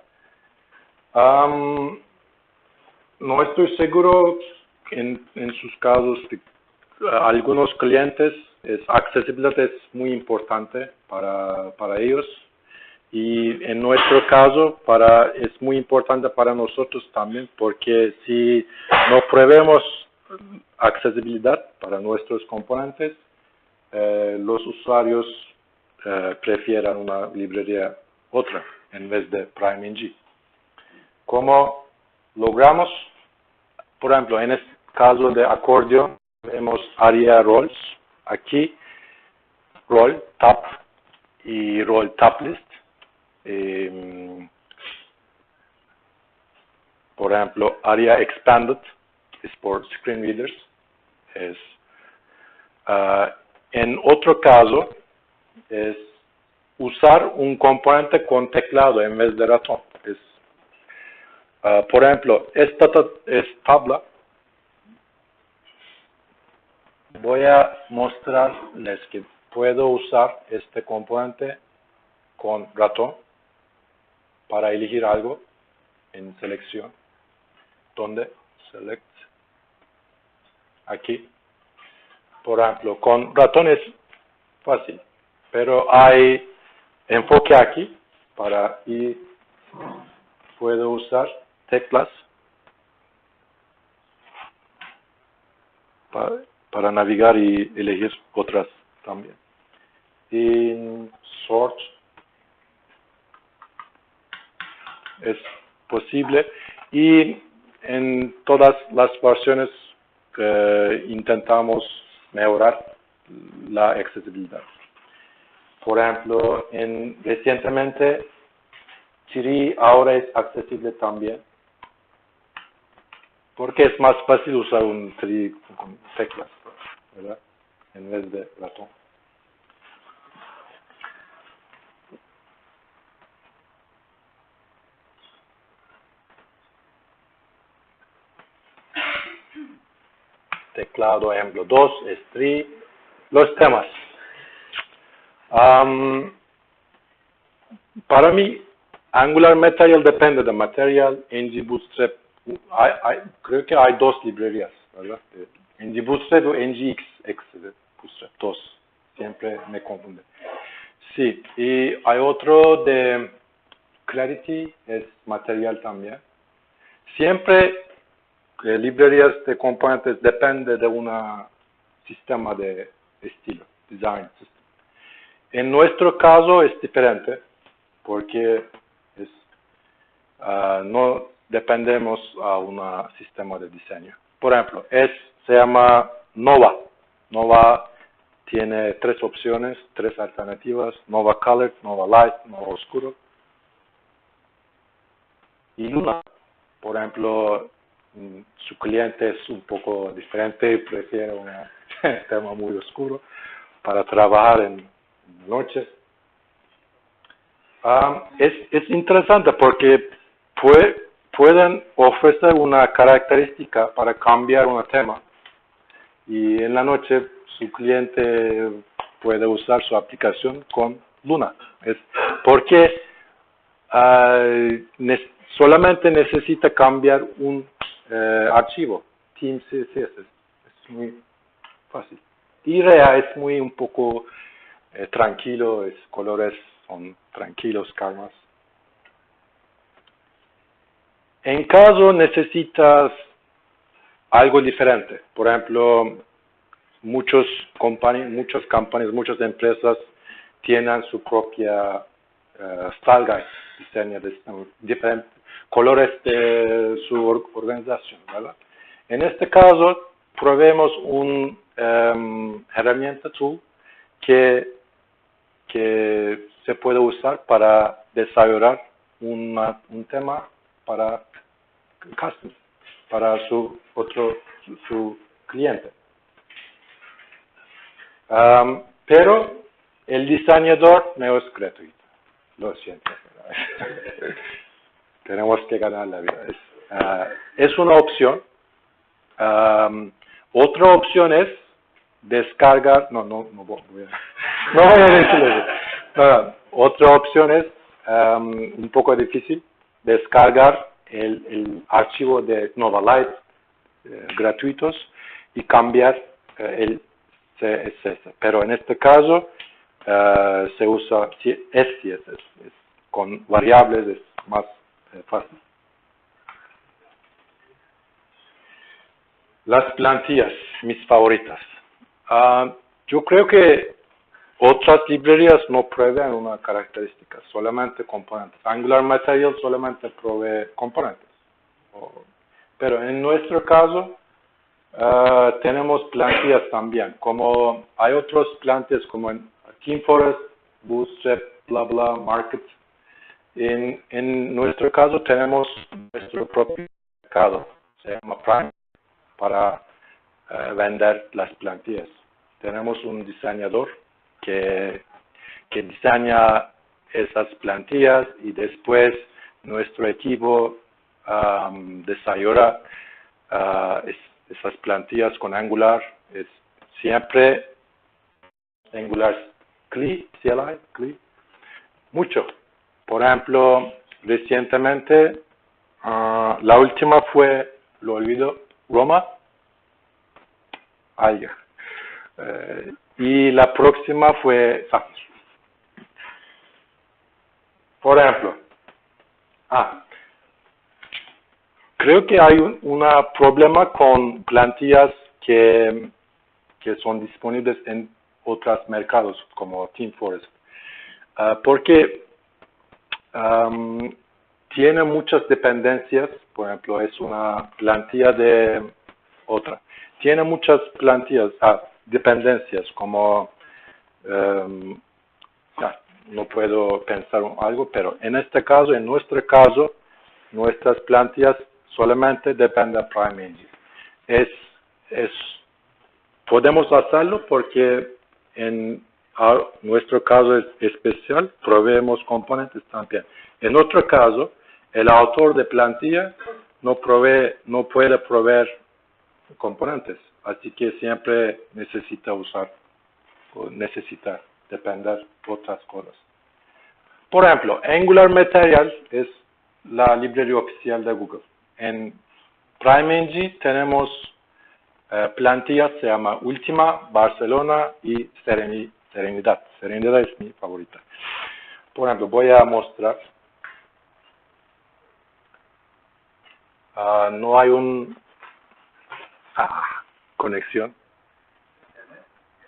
Speaker 2: No estoy seguro en sus casos. Algunos clientes, accesibilidad es muy importante para ellos. Y en nuestro caso, es muy importante para nosotros también, porque si no probemos accesibilidad para nuestros componentes, los usuarios prefieren una librería otra en vez de PrimeNG. ¿Cómo logramos? Por ejemplo, en este caso de acordeón, vemos ARIA roles. Aquí, role, tab y role tab list. Por ejemplo, ARIA expanded es por screen readers. En otro caso, es usar un componente con teclado en vez de ratón. Por ejemplo, esta es tabla. Voy a mostrarles que puedo usar este componente con ratón para elegir algo en selección. Donde select aquí. Por ejemplo, con ratón es fácil, pero hay enfoque aquí y puedo usar teclas para navegar y elegir otras también. En sort es posible y en todas las versiones intentamos mejorar la accesibilidad. Por ejemplo, recientemente Chiri ahora es accesible también, porque es más fácil usar un Chiri con teclas, ¿verdad? En vez de ratón. Teclado, ejemplo 2, es Chiri. Los temas. Para mí, Angular Material depende de Material, ng Bootstrap. Creo que hay dos librerías, ¿verdad? ng Bootstrap o ngx de Bootstrap, dos. Siempre me confunde. Sí, y hay otro de Clarity, es Material también. Siempre librerías de componentes depende de un sistema de estilo, design system. En nuestro caso es diferente porque no dependemos a un sistema de diseño. Por ejemplo, se llama Nova. Nova tiene 3 opciones, 3 alternativas: Nova Color, Nova Light, Nova Oscuro. Y Luna, por ejemplo, su cliente es un poco diferente y prefiere un tema muy oscuro para trabajar en noches. Es interesante porque pueden ofrecer una característica para cambiar un tema, y en la noche su cliente puede usar su aplicación con Luna. Es porque solamente necesita cambiar un archivo, Team CSS. Es muy fácil. Y Rea es un poco tranquilo, colores son tranquilos, calmas. En caso necesitas algo diferente, por ejemplo, muchas empresas tienen su propia style guide, diseño de diferentes colores de su organización, ¿verdad? En este caso, probemos un herramienta tool que se puede usar para desarrollar un tema para custom, para su cliente. Pero el diseñador no es gratuito. Lo siento. Tenemos que ganar la vida. Es una opción. Otra opción es descargar. No voy a decirlo. Otra opción es un poco difícil: descargar el archivo de Nova Light gratuitos y cambiar el CSS. Pero en este caso se usa SCSS, con variables es más fácil. Las plantillas, mis favoritas. Yo creo que otras librerías no proveen una característica, solamente componentes. Angular Material solamente provee componentes. Pero en nuestro caso tenemos plantillas también. Como hay otros plantillas como en TeamForest, Bootstrap, BlaBla, Market. En nuestro caso tenemos nuestro propio mercado, se llama Prime, para vender las plantillas. Tenemos un diseñador que diseña esas plantillas, y después nuestro equipo desarrolla esas plantillas con Angular. Es siempre Angular CLI, mucho. Por ejemplo, recientemente, la última fue, lo olvido, Roma. Y la próxima fue Zafir. Por ejemplo, creo que hay un problema con plantillas que son disponibles en otros mercados como TeamForest, porque tiene muchas dependencias. Por ejemplo, es una plantilla de otra. Tiene muchas plantillas, dependencias, como no puedo pensar algo, pero en nuestro caso, nuestras plantillas solamente dependen de Prime Engine. Podemos hacerlo porque en nuestro caso es especial, proveemos componentes también. En otro caso, el autor de plantilla no puede proveer componentes, así que siempre necesita depender de otras cosas. Por ejemplo, Angular Material es la librería oficial de Google. En Prime Engine tenemos plantillas, se llama Ultima, Barcelona y Serenidad. Serenidad es mi favorita. Por ejemplo, voy a mostrar. No hay un Conexión.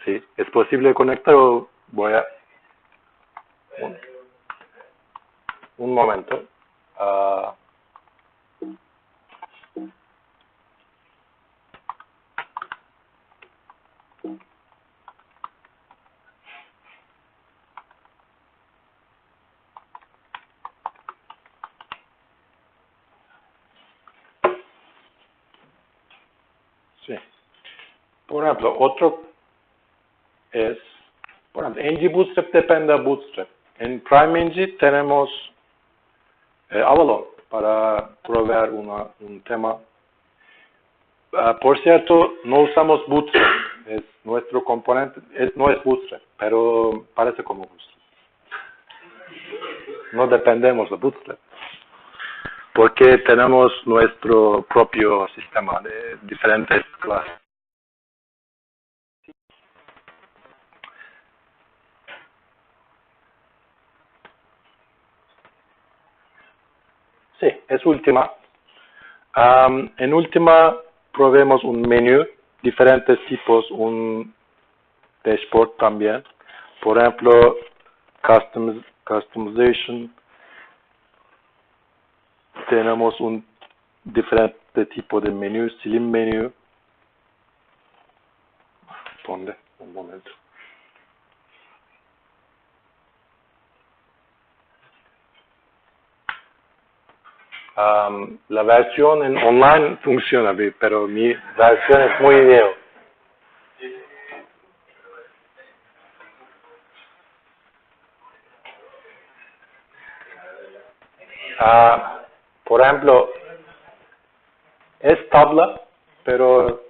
Speaker 2: Sí, es posible conectar o voy a... Un momento. Sí. Por ejemplo, otro es, por ejemplo, ng Bootstrap depende de Bootstrap. En PrimeNG tenemos Avalon para proveer un tema. Por cierto, no usamos Bootstrap, es nuestro componente, no es Bootstrap, pero parece como Bootstrap. No dependemos de Bootstrap, porque tenemos nuestro propio sistema de diferentes clases. Sí, es última. En última, probemos un menú, diferentes tipos, un dashboard también. Por ejemplo, customization. Tenemos un diferente tipo de menú, slim menú. ¿Dónde? Un momento. La versión en online funciona bien, pero mi versión es muy vieja. Por ejemplo, es tabla, pero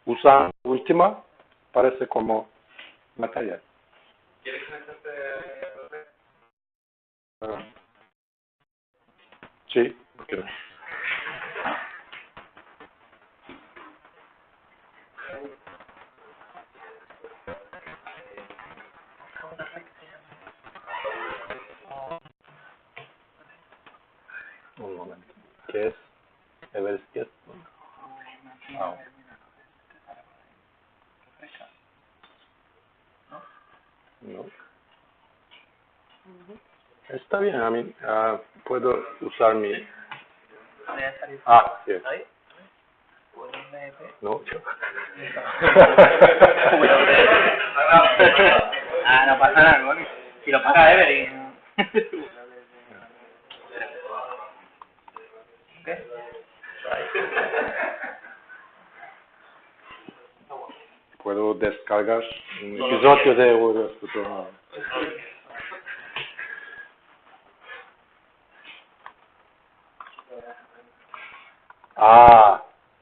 Speaker 2: usando última parece como material.
Speaker 1: ¿Quieres que
Speaker 2: Sí, porque no. Un momento. ¿Qué es? Everest? Ah. No. Está bien, a mí puedo usar mi... Ah, sí. No, yo.
Speaker 3: No pasa nada, ¿no? Si lo paga Every. ¿Qué?
Speaker 2: Puedo descargar un episodio de Eurostudent.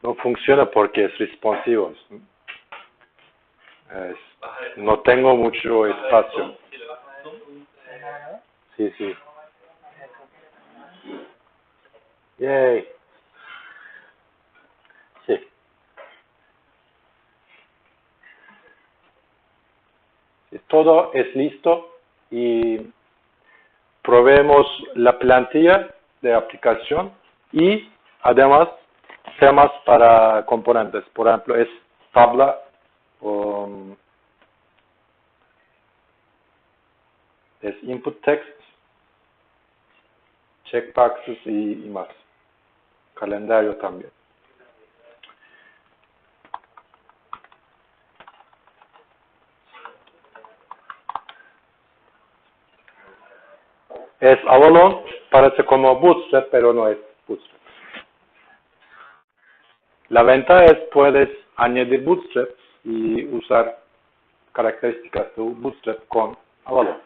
Speaker 2: No funciona porque es responsivo. No tengo mucho espacio. Sí, sí. Yay. Sí. Todo es listo y proveemos la plantilla de aplicación y además temas para componentes. Por ejemplo, es tabla, es input text, checkboxes y más. Calendario también. Es Avalon, parece como Bootstrap, pero no es Bootstrap. La ventaja es puedes añadir Bootstrap y usar características de Bootstrap con Avalon.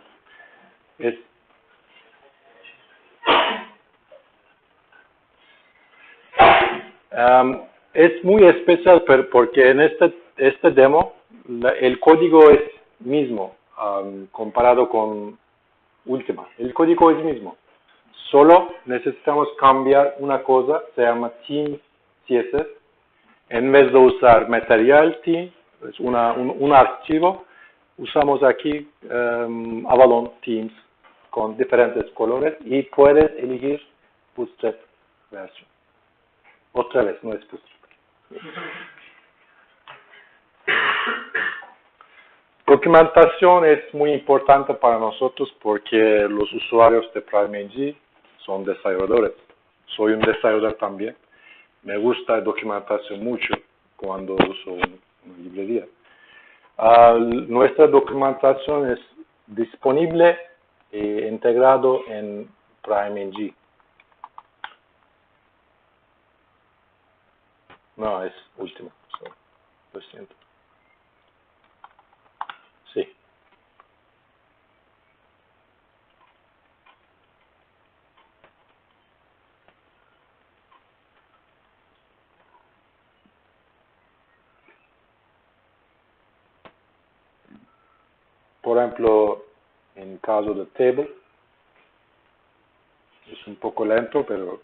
Speaker 2: Es muy especial porque en este demo el código es mismo comparado con Ultima. El código es mismo. Solo necesitamos cambiar una cosa, se llama Team CSS. En vez de usar Material Team, es un archivo, usamos aquí Avalon Teams con diferentes colores y puedes elegir Bootstrap version. Otra vez, no es Bootstrap. Documentación es muy importante para nosotros porque los usuarios de PrimeNG son desarrolladores. Soy un desarrollador también. Me gusta la documentación mucho cuando uso una librería. Nuestra documentación es disponible e integrado en PrimeNG. No, es último. Lo siento. Sí. Por ejemplo, en caso de table, es un poco lento, pero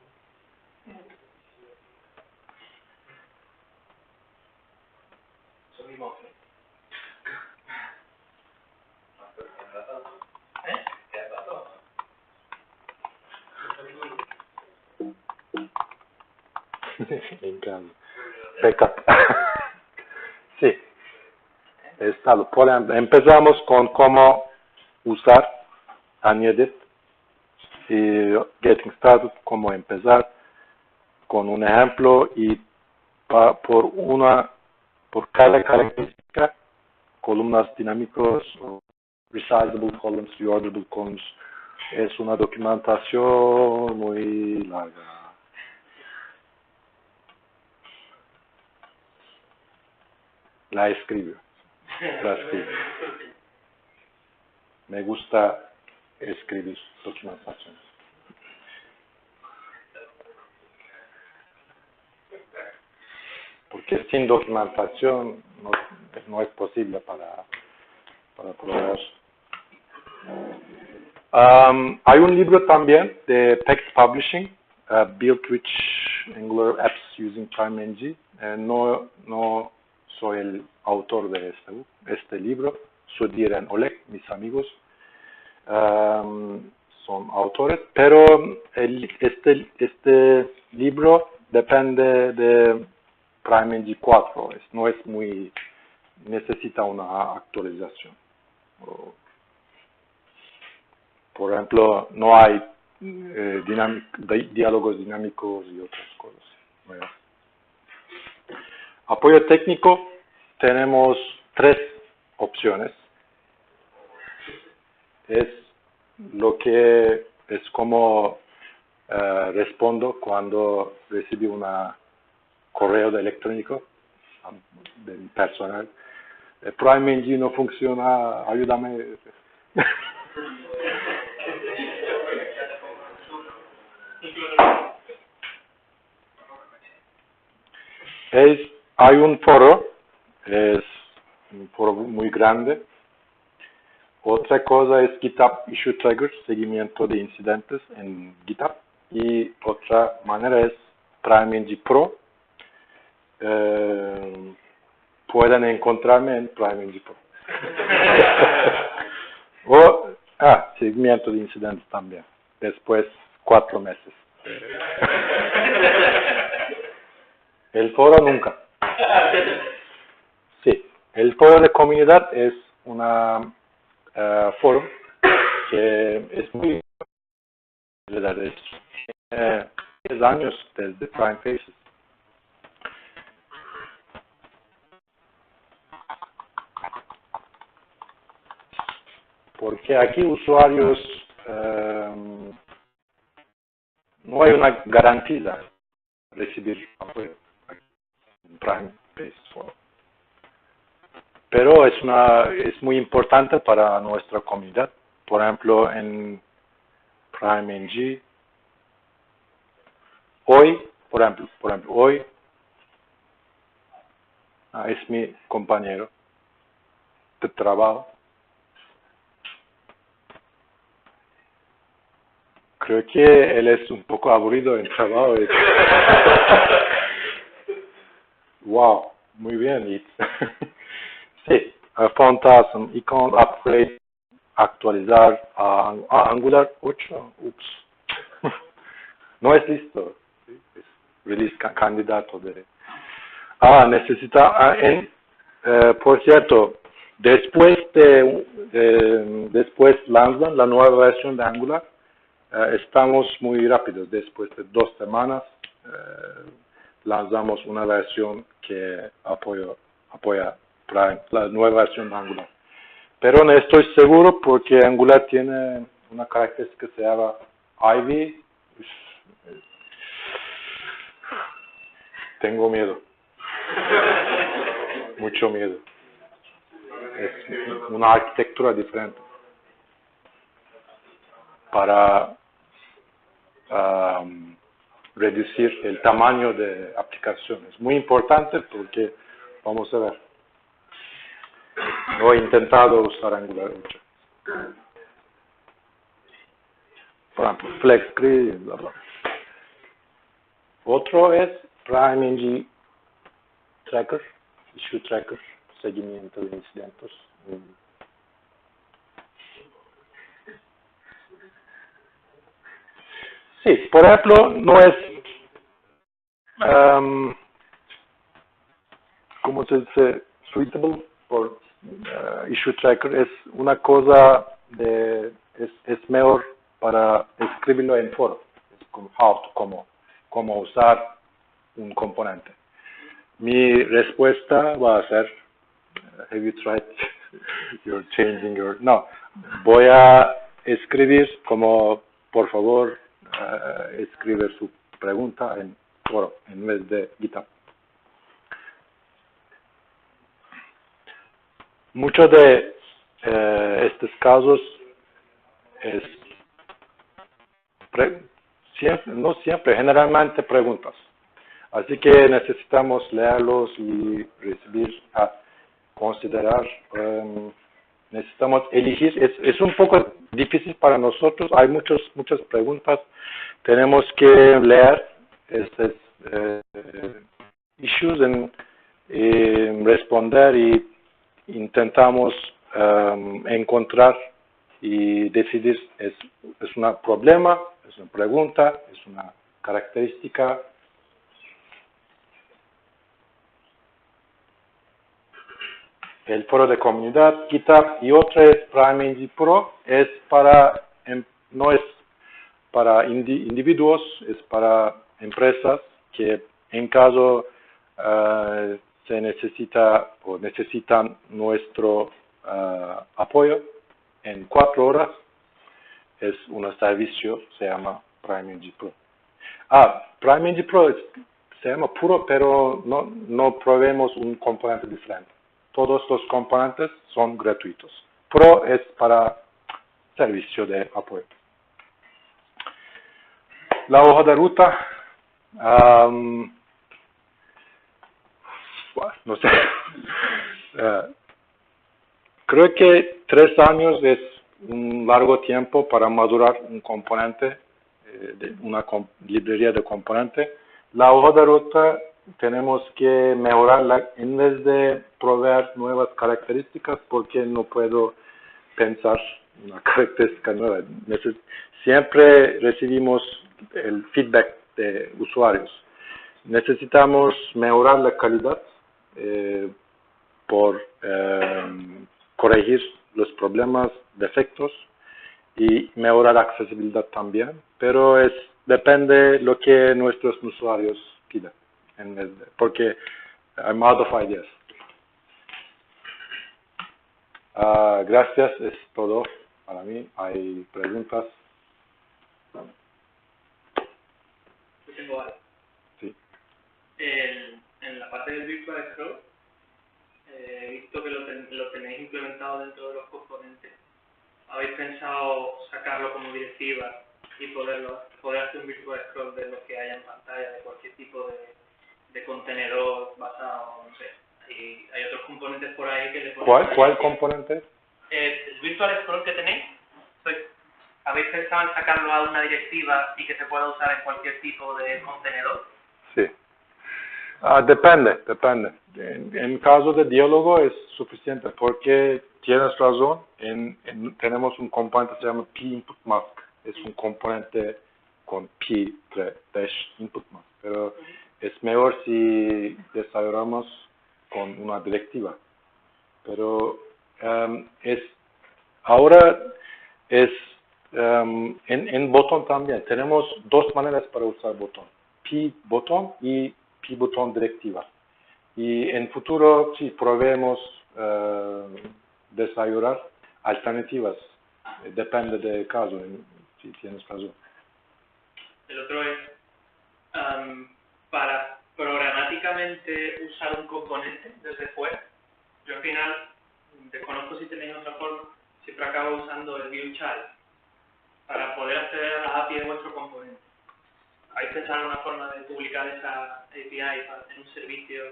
Speaker 2: en caso. Backup. Sí. Estado. Por ejemplo, empezamos con cómo usar añadir y getting started, cómo empezar con un ejemplo y por cada característica, columnas dinámicos, resizable columns, reorderable columns, es una documentación muy larga. La escribo. Me gusta escribir documentación. Porque sin documentación no es posible para programar. Hay un libro también de PEX Publishing, Build Rich Angular Apps Using PrimeNG. No soy el autor de este libro. Sudhir y Oleg, mis amigos, son autores, pero este libro depende de PrimeNG 4, no es muy, necesita una actualización. Por ejemplo, no hay diálogos dinámicos y otras cosas. Bueno. Apoyo técnico, tenemos 3 opciones. Es como respondo cuando recibí un correo electrónico de mi personal. PrimeNG no funciona, ayúdame. Hay un foro, es un foro muy grande. Otra cosa es GitHub Issue Tracker, seguimiento de incidentes en GitHub. Y otra manera es PrimeNG Pro. Pueden encontrarme en PrimeNG Pro. Seguimiento de incidentes también. Después, 4 meses. El foro nunca. Sí, el foro de comunidad es una foro que es muy 10 años desde Prime Faces. Porque aquí usuarios no hay una garantía de recibir apoyo en Prime Faces. Pero es muy importante para nuestra comunidad. Por ejemplo, en PrimeNG, hoy es mi compañero de trabajo. Creo que él es un poco aburrido en trabajo. Wow, muy bien. Sí, Phantasm, Icon, Upgrade, actualizar a Angular 8. Ups. No es listo. Es release candidato de... necesita... por cierto, Después después lanzan la nueva versión de Angular. Estamos muy rápidos. Después de 2 semanas lanzamos una versión que apoya la nueva versión de Angular. Pero no estoy seguro porque Angular tiene una característica que se llama Ivy. Tengo miedo. Mucho miedo. Es una arquitectura diferente para reducir el tamaño de aplicaciones. Muy importante porque, vamos a ver, no he intentado usar Angular mucho. Por ejemplo, FlexScript, bla, bla. Otro es PrimeNG Tracker, Issue Tracker, seguimiento de incidentes. Sí, por ejemplo, no es, ¿cómo se dice? Suitable por Issue Tracker. Es una cosa es mejor para escribirlo en foro. Es como cómo usar un componente. Mi respuesta va a ser, have you tried, you're changing your, no, voy a escribir como, por favor, escribe su pregunta en foro en vez de GitHub. Muchos de estos casos es no siempre, generalmente preguntas. Así que necesitamos leerlos y recibir, considerar, necesitamos elegir. Es un poco difícil para nosotros, hay muchas preguntas. Tenemos que leer estos issues y responder y intentamos encontrar y decidir es un problema, es una pregunta, es una característica. El foro de comunidad, GitHub, y otro es PrimeNG Pro, no es para individuos, es para empresas que en caso se necesita o necesitan nuestro apoyo en 4 horas, es un servicio, se llama PrimeNG Pro. PrimeNG Pro se llama puro, pero no proveemos un componente diferente. Todos los componentes son gratuitos. Pro es para servicio de apoyo. La hoja de ruta, no sé. Creo que 3 años es un largo tiempo para madurar un componente, de una librería de componente. La hoja de ruta tenemos que mejorarla en vez de proveer nuevas características, porque no puedo pensar una característica nueva. Siempre recibimos el feedback de usuarios. Necesitamos mejorar la calidad por corregir los problemas, defectos, y mejorar la accesibilidad también, pero depende de lo que nuestros usuarios pidan, porque I'm out of ideas. Gracias, es todo para mí. ¿Hay preguntas?
Speaker 3: Yo tengo algo.
Speaker 2: Sí.
Speaker 3: En la parte del Virtual Scroll, he visto que lo tenéis implementado dentro de los componentes. ¿Habéis pensado sacarlo como directiva y poder hacer un Virtual Scroll de lo que haya en pantalla, de cualquier tipo de contenedor basado, no sé? Y hay otros componentes por ahí que le ponen...
Speaker 2: ¿Cuál componente?
Speaker 3: El Virtual Scroll que tenéis, ¿habéis pensado en sacarlo a una directiva y que se pueda usar en cualquier tipo de contenedor?
Speaker 2: Sí. Depende. En caso de diálogo es suficiente, porque tienes razón, tenemos un componente que se llama p-input-mask, es un componente con p-input-mask, pero es mejor si desarrollamos con una directiva. Pero Ahora es en botón también. Tenemos dos maneras para usar botón. Pi botón y Pi botón directiva. Y en futuro, sí, probemos desarrollar alternativas. Depende del caso, si tienes razón.
Speaker 3: El otro es, para programáticamente usar un componente desde fuera. Yo al final, desconozco si tenéis otra forma, siempre acabo usando el view child para poder acceder a la API de vuestro componente. ¿Habéis pensado en una forma de publicar esa API en un servicio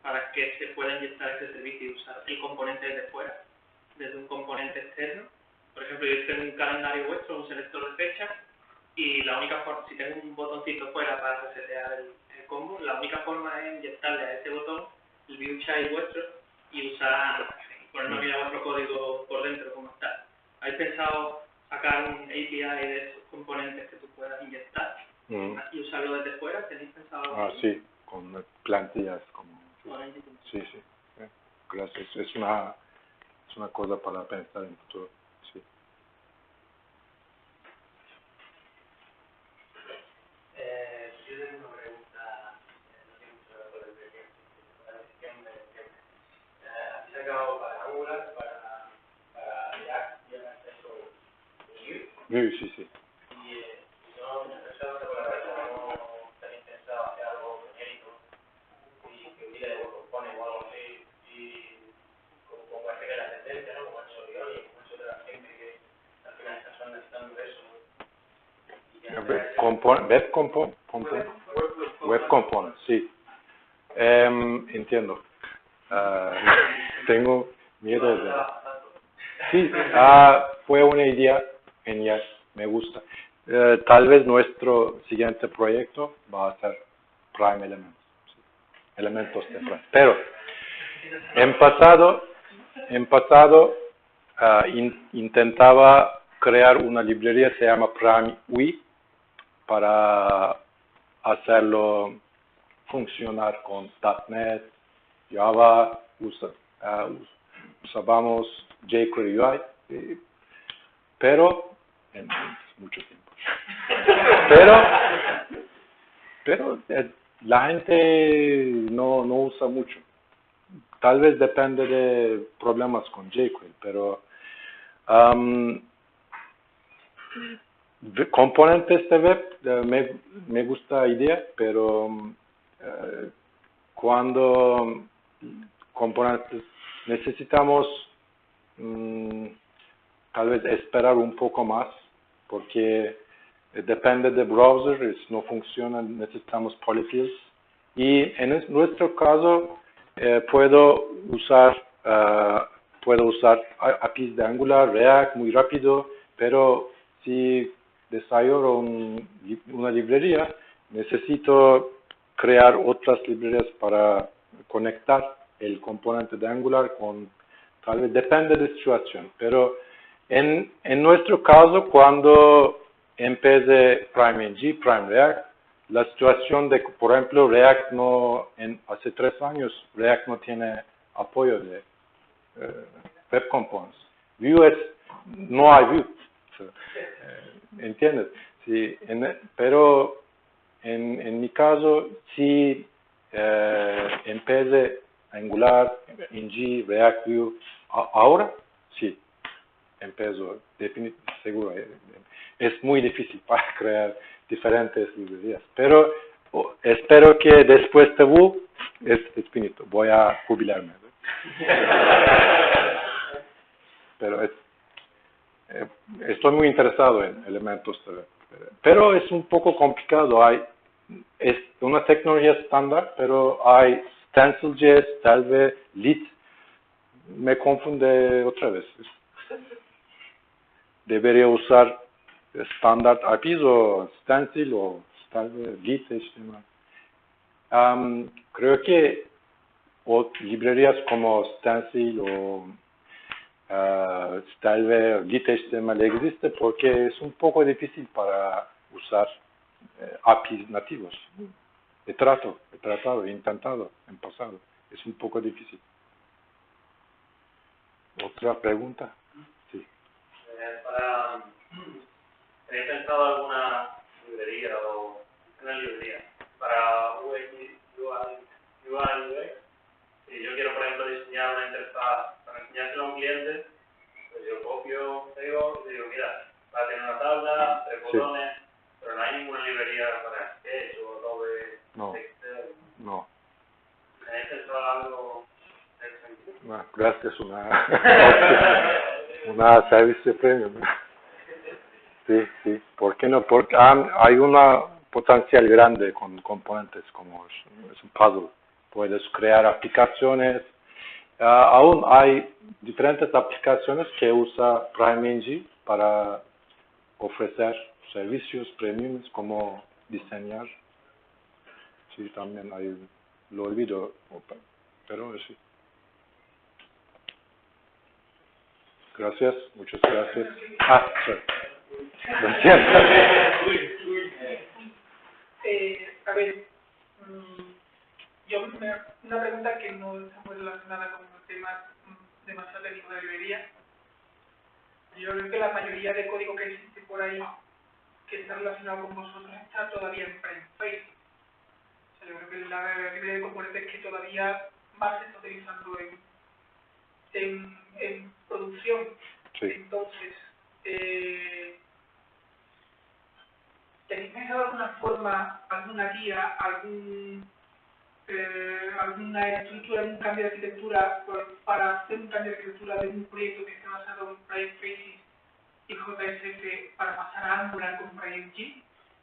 Speaker 3: para que se pueda inyectar ese servicio y usar el componente desde fuera, desde un componente externo? Por ejemplo, yo tengo un calendario vuestro, un selector de fechas, y la única forma, si tengo un botoncito fuera para resetear el combo, la única forma es inyectarle a ese botón el view child vuestro y ponerlo aquí a vuestro código por dentro como está. ¿Habéis pensado sacar un API de esos componentes que tú puedas inyectar y usarlo desde fuera? ¿Tenéis pensado algo así?
Speaker 2: Sí, con plantillas como... Sí. Gracias. Es una cosa para pensar en futuro. Sí.
Speaker 4: Yo tengo una pregunta, no tiene mucho que ver con el tiempo, la decisión del tiempo. ¿Has sacado para Angular, para React y ahora estás con Vue?
Speaker 2: Sí.
Speaker 4: Y no, pensaba que por la cabeza no tenéis pensado hacer algo genérico y que hubiera de componer o algo así, y como parece que es la tendencia, ¿no? Como ha hecho Orión y como ha hecho otra gente que al final están necesitando eso.
Speaker 2: Web Component, sí. Entiendo. Tengo miedo de... Sí, fue una idea genial, me gusta. Tal vez nuestro siguiente proyecto va a ser Prime Elements, sí, elementos de Prime. Pero en pasado intentaba crear una librería que se llama Prime UI para hacerlo funcionar con .NET, Java, usábamos jQuery UI, pero en mucho tiempo. Pero la gente no usa mucho. Tal vez depende de problemas con jQuery, pero componentes de web me gusta la idea, pero cuando componentes necesitamos tal vez esperar un poco más, porque depende del browser, no funciona, necesitamos polyfills. Y en nuestro caso puedo usar APIs de Angular, React muy rápido, pero si desarrollo una librería, necesito crear otras librerías para conectar el componente de Angular con, tal vez depende de la situación, pero en nuestro caso, cuando empecé PrimeNG, Prime React, la situación de, por ejemplo, React hace 3 años, React no tiene apoyo de Web Components. Vue no hay Vue. ¿Entiendes? Sí, pero en mi caso, sí empecé Angular, NG, React, Vue. Ahora, sí, empiezo, seguro. Es muy difícil para crear diferentes librerías, pero espero que después de Vue es finito, voy a jubilarme. Pero estoy muy interesado en elementos, pero es un poco complicado. Es una tecnología estándar, pero hay Stencil.js, tal vez Lit, me confunde otra vez. Debería usar Standard APIs o Stencil o tal vez Lit HTML. Creo que librerías como Stencil o tal vez Lit HTML existe porque es un poco difícil para usar APIs nativos. He tratado, he intentado en pasado. Es un poco difícil. ¿Otra pregunta? Sí.
Speaker 4: ¿Tenéis pensado alguna librería o una librería para UI/UX? Si yo quiero, por ejemplo, diseñar una interfaz para enseñárselo a un cliente, pues yo copio, pego y digo, mira, va a tener una tabla, 3 botones, pero no hay ninguna librería para Sketch o Adobe Excel.
Speaker 2: No.
Speaker 4: ¿Tenéis pensado algo de ese sentido?
Speaker 2: Bueno, gracias, una servicio premium. Sí. ¿Por qué no? Porque hay una potencial grande con componentes, como es un puzzle. Puedes crear aplicaciones. Aún hay diferentes aplicaciones que usa PrimeNG para ofrecer servicios premium como diseñar. Sí, también hay, lo olvido, pero sí. Gracias, muchas gracias. Sorry.
Speaker 5: A ver, una pregunta que no está muy relacionada con el tema demasiado técnico de librería. Yo creo que la mayoría de código que existe por ahí que está relacionado con vosotros está todavía en PrimeFace. O sea, yo creo que la librería de componentes que todavía más se está utilizando en producción.
Speaker 2: Sí.
Speaker 5: Entonces, ¿tenéis pensado alguna forma, alguna guía, alguna estructura, algún cambio de arquitectura para hacer un cambio de arquitectura de un proyecto que esté basado en PrimeFaces y JSF para pasar a Angular con PrimeNG?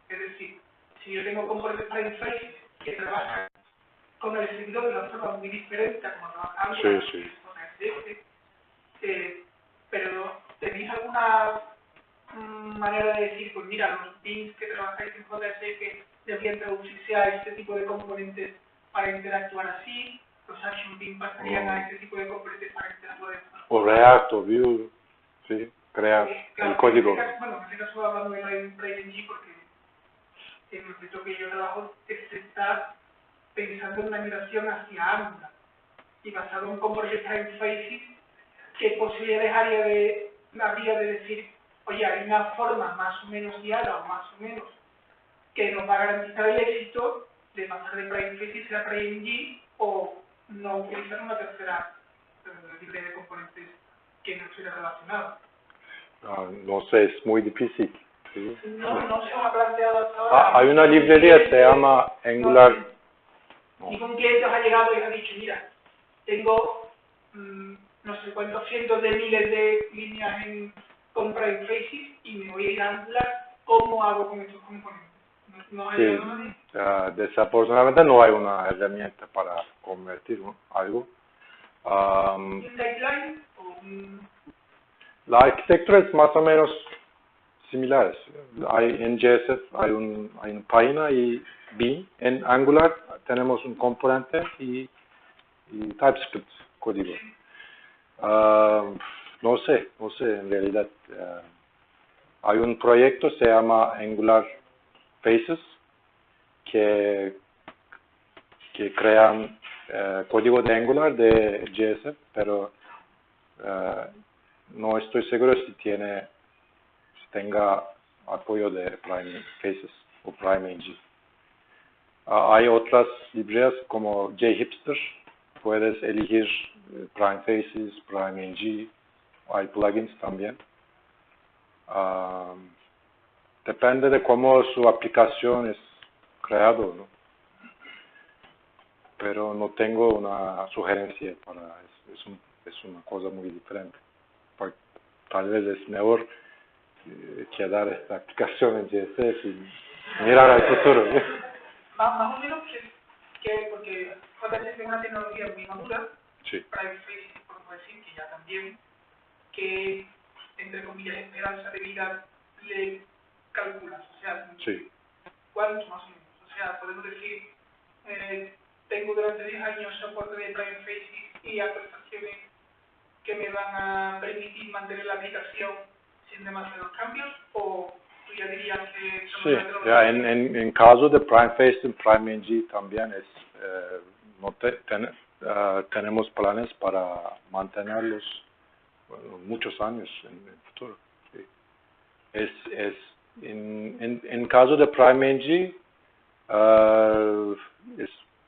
Speaker 5: Es decir, si yo tengo componentes PrimeFaces que trabajan con el servidor de una forma muy diferente a como trabaja Angular con JSF, pero ¿tenéis alguna manera de decir, pues mira, los pins que trabajáis en JSF deberían traducirse a este tipo de componentes para interactuar así, los action pins pasarían a este tipo de componentes para interactuar así?
Speaker 2: O React o Vue, sí, crear
Speaker 5: claro,
Speaker 2: el código.
Speaker 5: En este caso hablando de PrimeNG porque en el proyecto que yo trabajo se está pensando en una migración hacia Angular y basado en componentes PrimeFaces, ¿qué posibilidades habría de decir, oye, hay una forma más o menos guiada o más o menos que nos va a garantizar el éxito de pasar de PrimeFaces a PrimeNG o no utilizar una tercera librería de componentes que no estuviera relacionada?
Speaker 2: No sé, es muy difícil. ¿Sí?
Speaker 5: No se me ha planteado hasta ahora.
Speaker 2: Hay una librería que se llama Angular.
Speaker 5: Ningún cliente os ha llegado y os ha dicho, mira, tengo no sé cuántos cientos de miles de líneas con PrimeFaces y me voy a ir a Angular, ¿cómo hago con estos componentes? ¿No hay
Speaker 2: Sí, desafortunadamente no hay una herramienta para convertir algo.
Speaker 5: ¿Un guideline o un...?
Speaker 2: La arquitectura es más o menos similar. En JSF hay una página y Bean. En Angular tenemos un componente y TypeScript código. No sé, en realidad. Hay un proyecto, se llama Angular Faces, que crean código de Angular de JSF, pero no estoy seguro si tenga apoyo de PrimeFaces o PrimeNG. Hay otras librerías como JHipster, puedes elegir PrimeFaces, PrimeNG, hay plugins también. Depende de cómo su aplicación es creado, ¿no? Pero no tengo una sugerencia para es una cosa muy diferente. Tal vez es mejor quedar esta aplicación en JSF y mirar al futuro.
Speaker 5: Más o menos porque JSF es una tecnología muy madura,
Speaker 2: Sí.
Speaker 5: PrimeFaces, podemos decir que ya también, que entre comillas esperanza de vida le calculas, o sea,
Speaker 2: Sí.
Speaker 5: ¿cuánto más o menos? O sea, podemos decir, tengo durante 10 años soporte de PrimeFaces y actualizaciones que me van a permitir mantener la aplicación sin demasiados cambios, o tú ya dirías que...
Speaker 2: Sí, ya en caso de PrimeFace y PrimeNG también tenemos planes para mantenerlos bueno, muchos años en el futuro. Sí. En caso de PrimeNG,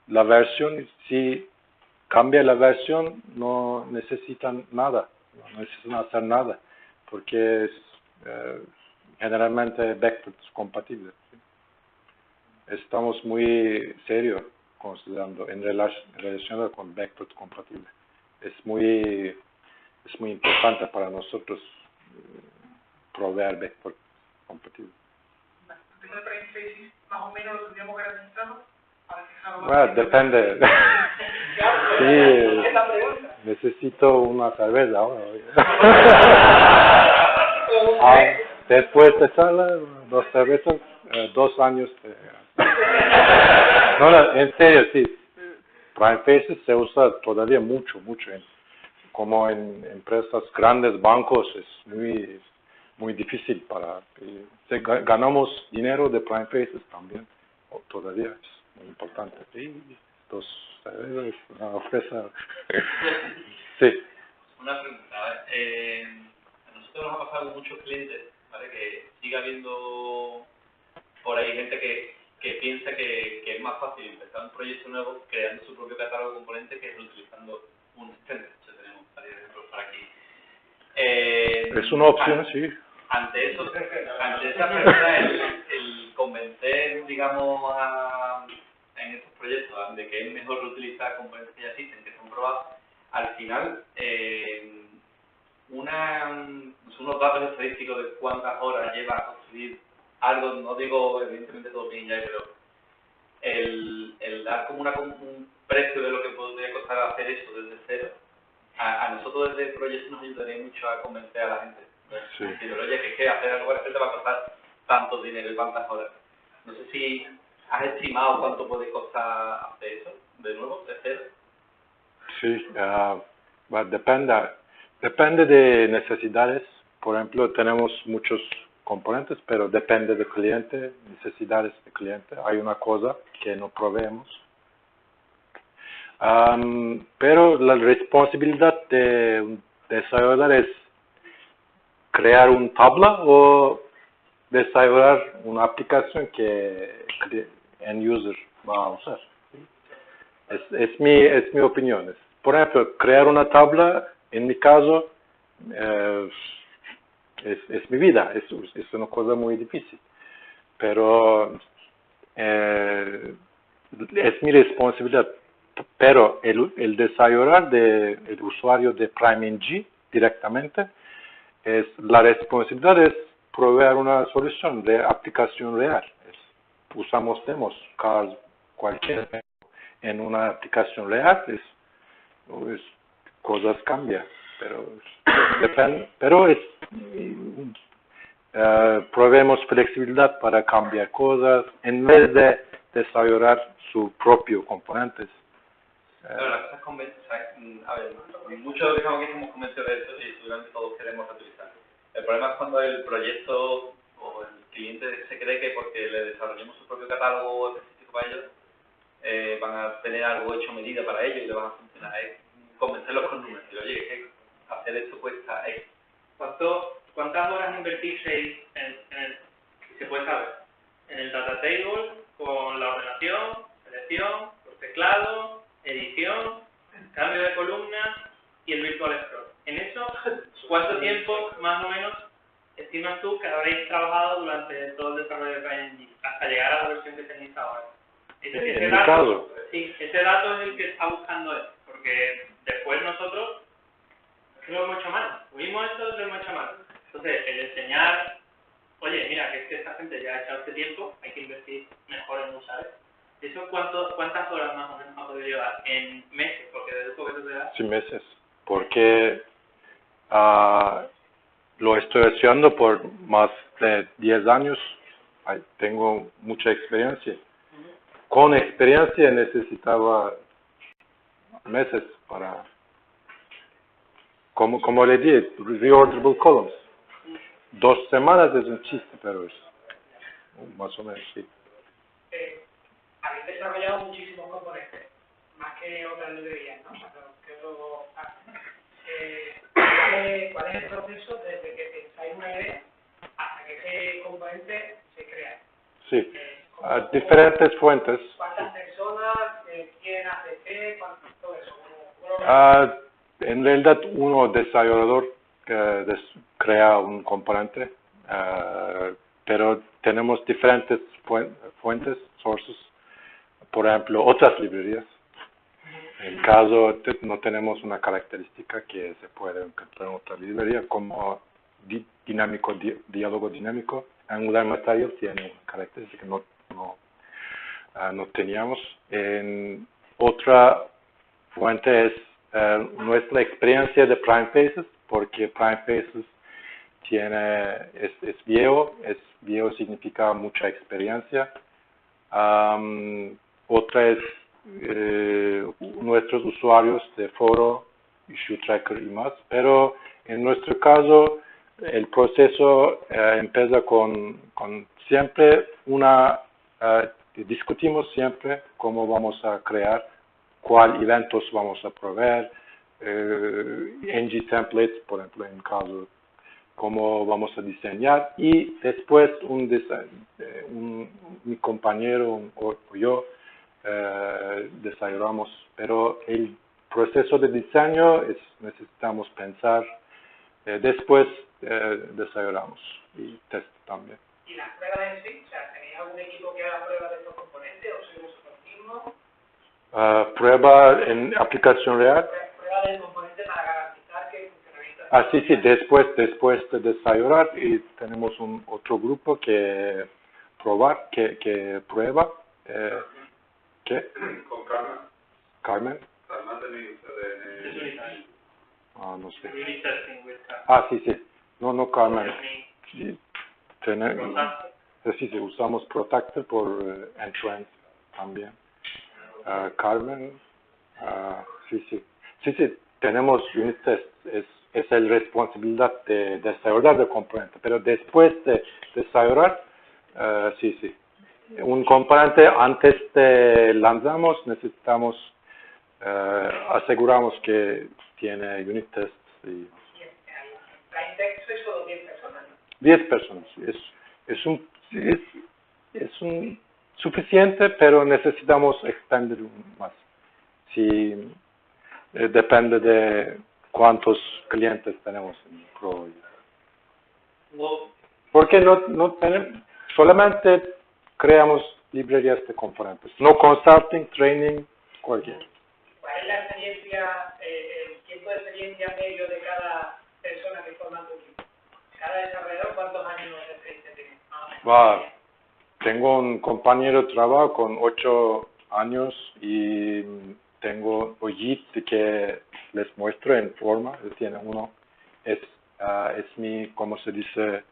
Speaker 2: la versión, si cambia la versión, no necesitan nada, no necesitan hacer nada, porque es generalmente backwards compatible. ¿Sí? Estamos muy serios considerando en relación con backwards compatible. Es muy importante para nosotros proveer backwards compatible.
Speaker 5: El tema de prime faces, más o menos lo tendríamos garantizado.
Speaker 2: Bueno, depende. Sí, necesito una cerveza ahora. Después de sala, 2 cervezas, 2 años. No, en serio, sí. Prime Faces se usa todavía mucho. Como en empresas grandes, bancos, es muy difícil ganamos dinero de Prime Faces también, todavía es muy importante. Sí, 2 cervezas, una ofreza. Sí.
Speaker 1: Una pregunta, ¿vale? A nosotros nos ha pasado con muchos clientes, ¿vale? Que sigue habiendo por ahí gente que piensa que es más fácil empezar un proyecto nuevo creando su propio catálogo de componentes que utilizando un extender. Tenemos varios ejemplos por aquí.
Speaker 2: Es una opción, sí.
Speaker 1: Ante esa pregunta, el convencer, digamos, en estos proyectos de que es mejor utilizar componentes que ya existen, que son probados, al final, unos datos estadísticos de cuántas horas lleva a construir algo, no digo evidentemente todo bien ya, pero el dar como un precio de lo que podría costar hacer eso desde cero, a nosotros desde el proyecto nos ayudaría mucho a convencer a la gente.
Speaker 2: Sí.
Speaker 1: Decir, oye, que hacer algo te va a costar tanto dinero y tantas horas. No sé si has estimado cuánto puede costar hacer eso, de nuevo, de cero.
Speaker 2: Sí, depende de necesidades. Por ejemplo, tenemos muchos componentes, pero depende del cliente, necesidades del cliente. Hay una cosa que no proveemos. Pero la responsabilidad de un desarrollador es crear una tabla o desarrollar una aplicación que end user va a usar. Es mi opinión. Por ejemplo, crear una tabla, en mi caso, es mi vida, es una cosa muy difícil. Pero es mi responsabilidad. Pero el desarrollar el usuario de PrimeNG directamente, la responsabilidad es proveer una solución de aplicación real. Usamos demos, cualquier en una aplicación real, cosas cambian, pero proveemos flexibilidad para cambiar cosas en vez de desarrollar sus propios componentes.
Speaker 1: Pero la cosa es a ver, muchos de los que estamos aquí estamos convencidos de eso y seguramente todos queremos reutilizar. El problema es cuando el proyecto o el cliente se cree que porque le desarrollemos su propio catálogo específico para ellos, van a tener algo hecho a medida para ellos y le van a funcionar. Es convencerlos con números. Y oye, que hacer esto cuesta X.
Speaker 3: ¿Cuántas horas invertisteis si se puede saber, en el data table con la ordenación, selección, los teclados, edición, cambio de columnas y el virtual scroll? En eso, ¿cuánto tiempo más o menos estimas tú que habréis trabajado durante todo el desarrollo de PrimeNG hasta llegar a la versión que tenéis ahora? Ese dato, sí, ese dato es el que está buscando él, porque después nosotros lo hemos hecho mal, tuvimos esto, lo hemos hecho mal. Entonces, el enseñar, oye, mira, que es que esta gente ya ha echado este tiempo, hay que invertir mejor en usar esto. ¿Eso cuántas horas más o menos ha podido llevar? ¿En meses? Porque desde poco que te da.
Speaker 2: Sí, meses, porque lo estoy haciendo por más de 10 años, tengo mucha experiencia. Con experiencia necesitaba meses para, como le dije, reorderable columns. 2 semanas es un chiste, pero es más o menos, sí.
Speaker 5: Habéis desarrollado muchísimos componentes, más que otras librerías, ¿no? cuál es el proceso desde que pensáis una idea hasta que ese componente se crea.
Speaker 2: Sí, diferentes fuentes.
Speaker 5: ¿Cuántas personas? ¿Quién hace qué? Todo eso.
Speaker 2: En realidad, uno desarrollador crea un componente, pero tenemos diferentes fuentes, sources, por ejemplo, otras librerías. En caso no tenemos una característica que se puede encontrar en otra librería, como diálogo dinámico. Angular Material tiene una característica que no teníamos. En otra fuente es nuestra experiencia de Prime Faces, porque Prime Faces es viejo significa mucha experiencia. Otra es nuestros usuarios de foro, issue tracker y más, pero en nuestro caso el proceso empieza con siempre discutimos siempre cómo vamos a crear, cuál eventos vamos a proveer, ng templates, por ejemplo, en caso cómo vamos a diseñar, y después mi compañero o yo desarrollamos, pero el proceso de diseño necesitamos pensar, después desarrollamos y test también.
Speaker 5: ¿Y las pruebas en sí? O sea, ¿tenéis algún equipo que haga pruebas de estos componentes o sois vosotros mismos?
Speaker 2: Prueba en aplicación real.
Speaker 5: Prueba del componente para garantizar que el funcionamiento...
Speaker 2: Sí, después de desarrollar, y tenemos otro grupo que prueba. ¿Qué?
Speaker 1: Con Carmen.
Speaker 2: Carmen.
Speaker 1: Carmen tenéis ustedes.
Speaker 2: No sé.
Speaker 3: Unit testing with Carmen.
Speaker 2: Sí. No Carmen. Sí, usamos Protector por end-to-end también. Carmen. Sí, tenemos unit test. Es la responsabilidad de desarrollar el componente, pero después de desarrollar, sí. Un componente antes de lanzamos necesitamos aseguramos que tiene unit tests.
Speaker 5: En Prime Tech sois solo 10 personas, ¿no?
Speaker 2: 10 personas. Es suficiente, pero necesitamos extender más. Si depende de cuántos clientes tenemos en Pro. Porque no tenemos, solamente creamos librerías de componentes, no consulting, training, cualquier.
Speaker 5: ¿Cuál es la experiencia, el tiempo de experiencia medio de cada persona que forma tu equipo? Cada desarrollador, ¿cuántos años de experiencia tiene?
Speaker 2: Tengo un compañero de trabajo con 8 años y tengo Ojit que les muestro en forma, él tiene uno, es mi, ¿cómo se dice?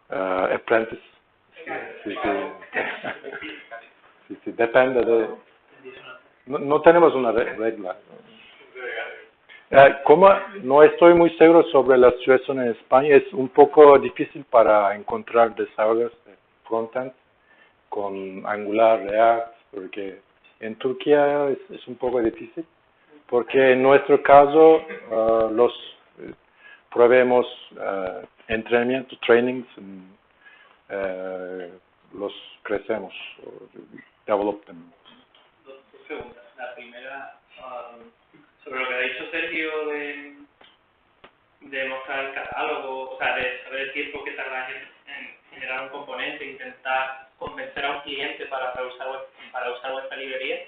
Speaker 2: Apprentice. Sí, depende de... No tenemos una regla. Como no estoy muy seguro sobre la situación en España, es un poco difícil para encontrar desarrollos de frontend con Angular, React, porque en Turquía es un poco difícil, porque en nuestro caso proveemos entrenamiento, trainings, los crecemos, development.
Speaker 3: Dos preguntas. La primera, sobre lo que ha dicho Sergio de mostrar el catálogo, o sea, de saber el tiempo que tardáis en generar un componente, intentar convencer a un cliente para usar vuestra librería.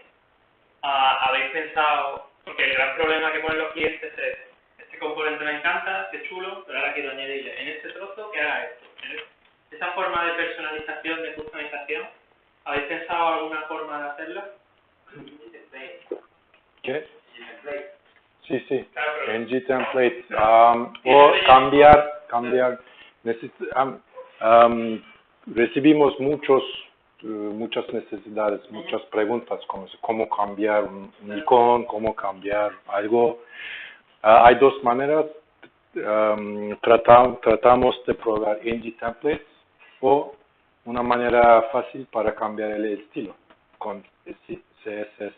Speaker 3: ¿Habéis pensado, porque el gran problema que ponen los clientes es, este componente me encanta, es chulo, pero ahora quiero añadirle en este trozo que haga esto? Esa forma de personalización, de customización, ¿habéis pensado alguna forma de hacerlo?
Speaker 2: ¿Qué? Sí.
Speaker 3: Claro, pero...
Speaker 2: ng template. O cambiar. Recibimos muchas necesidades, muchas preguntas, como cómo cambiar un icono, cómo cambiar algo. Hay dos maneras. Tratamos de probar ng templates o una manera fácil para cambiar el estilo con CSS.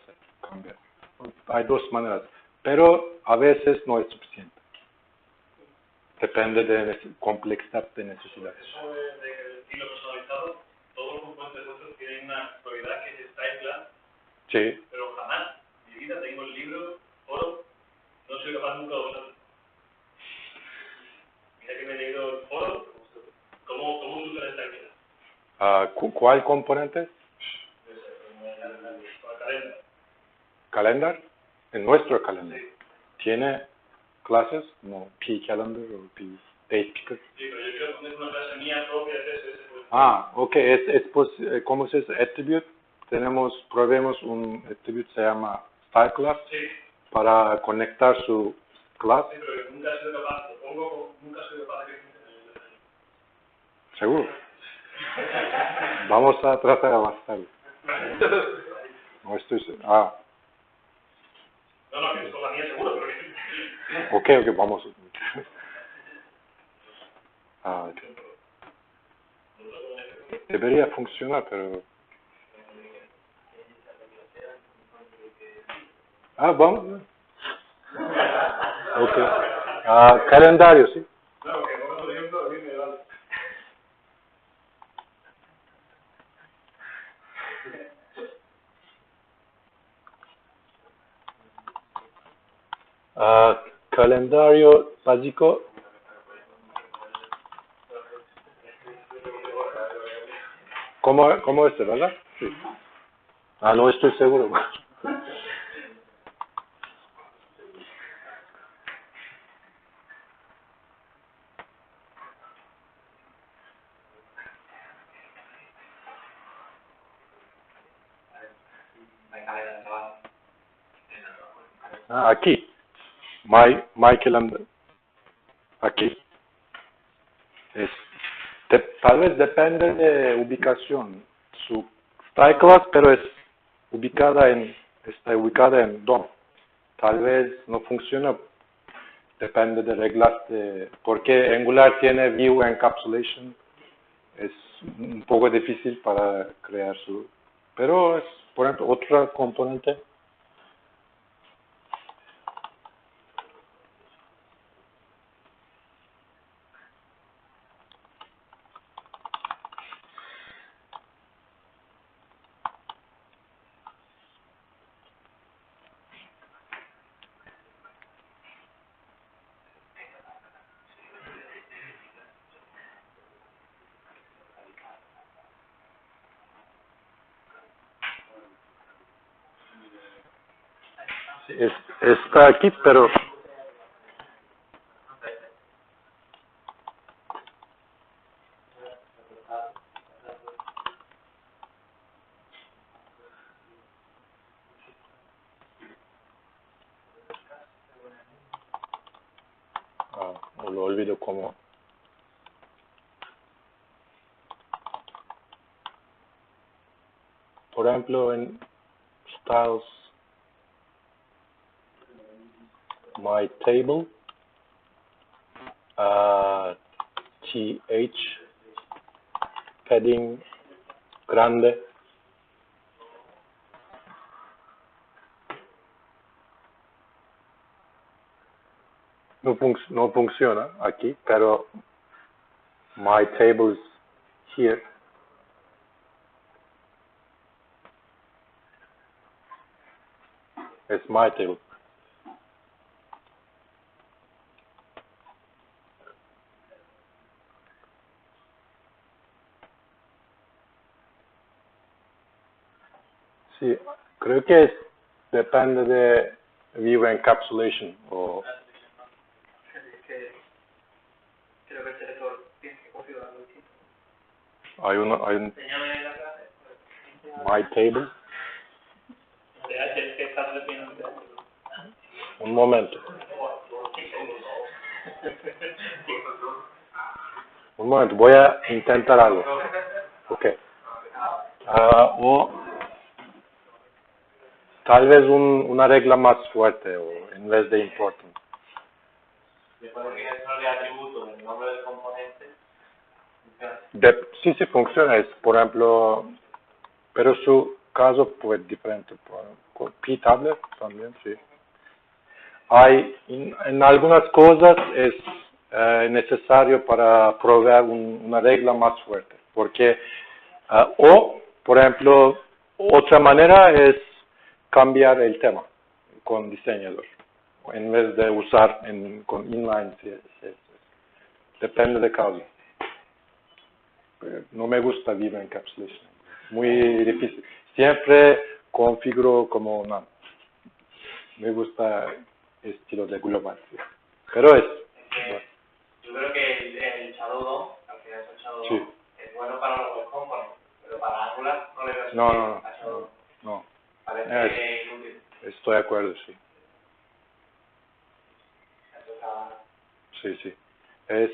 Speaker 2: Hay dos maneras, pero a veces no es suficiente. Depende de complejidad de necesidad.
Speaker 4: Eso del estilo personalizado, todos los componentes vuestros tienen una propiedad que es style class,
Speaker 2: Sí.
Speaker 4: pero jamás en mi vida tengo el libro, foro, no soy capaz nunca de usarlo. Mira que me he leído el foro, ¿cómo se usa el style class?
Speaker 2: ¿Cuál componente?
Speaker 4: Con la cadena.
Speaker 2: Calendar. En nuestro calendar. ¿Tiene clases como P-Calendar o P-Date?
Speaker 4: Sí, pero yo quiero poner una clase mía propia de ese.
Speaker 2: Ok, ¿cómo se dice? Attribute. Probemos un attribute se llama Style Class
Speaker 4: Sí.
Speaker 2: para conectar su class.
Speaker 4: Sí, pero nunca he sido capaz, lo pongo, nunca he sido capaz de que funcione.
Speaker 2: ¿Seguro? Vamos a tratar de avanzarlo. No estoy seguro.
Speaker 4: No, que con la mía seguro, pero
Speaker 2: Ok, vamos. Debería funcionar, pero... vamos. Ok. Calendario, sí.
Speaker 4: no, que por ejemplo, a mí me vale.
Speaker 2: Calendario básico. ¿Cómo es, verdad? Sí. No estoy seguro. Aquí. My calendar. Aquí. Tal vez depende de ubicación. Su style class, pero está ubicada en DOM. Tal vez no funciona. Depende de reglas porque Angular tiene View Encapsulation. Es un poco difícil para crear pero es, por ejemplo, otra componente. Está aquí, pero lo olvido cómo. Por ejemplo, en styles, my table, th, padding grande. No funciona aquí, pero my table is here. Es my table. Sí, creo que depende de View Encapsulation o...
Speaker 3: Creo que el selector tiene que configurar algo distinto.
Speaker 2: Hay un
Speaker 3: Enséñame la clase.
Speaker 2: my table.
Speaker 3: ¿Qué estás definiendo?
Speaker 2: Un momento. Un momento, voy a intentar algo. Ok. O tal vez una regla más fuerte o en vez de important.
Speaker 4: Después de que eso le atributo el nombre del componente,
Speaker 2: Sí funciona. Es, por ejemplo, pero su caso puede ser diferente. P-tablet también, sí. En algunas cosas es necesario para proveer una regla más fuerte. Porque, o, por ejemplo, otra manera es cambiar el tema con diseñador, en vez de usar con inline CSS. Depende de cada uno. No me gusta View Encapsulation. Muy difícil. Siempre configuro como una. Me gusta el estilo de global. Pero es.
Speaker 4: Yo creo que el Shadow DOM, al final es el Shadow DOM,
Speaker 2: Sí.
Speaker 4: es bueno para los web components, pero para Angular no le veo
Speaker 2: No,
Speaker 4: sentido
Speaker 2: no,
Speaker 4: a Shadow DOM.
Speaker 2: no.
Speaker 4: Parece inútil.
Speaker 2: Estoy de acuerdo, sí.
Speaker 4: Eso está...
Speaker 2: Sí, sí. Es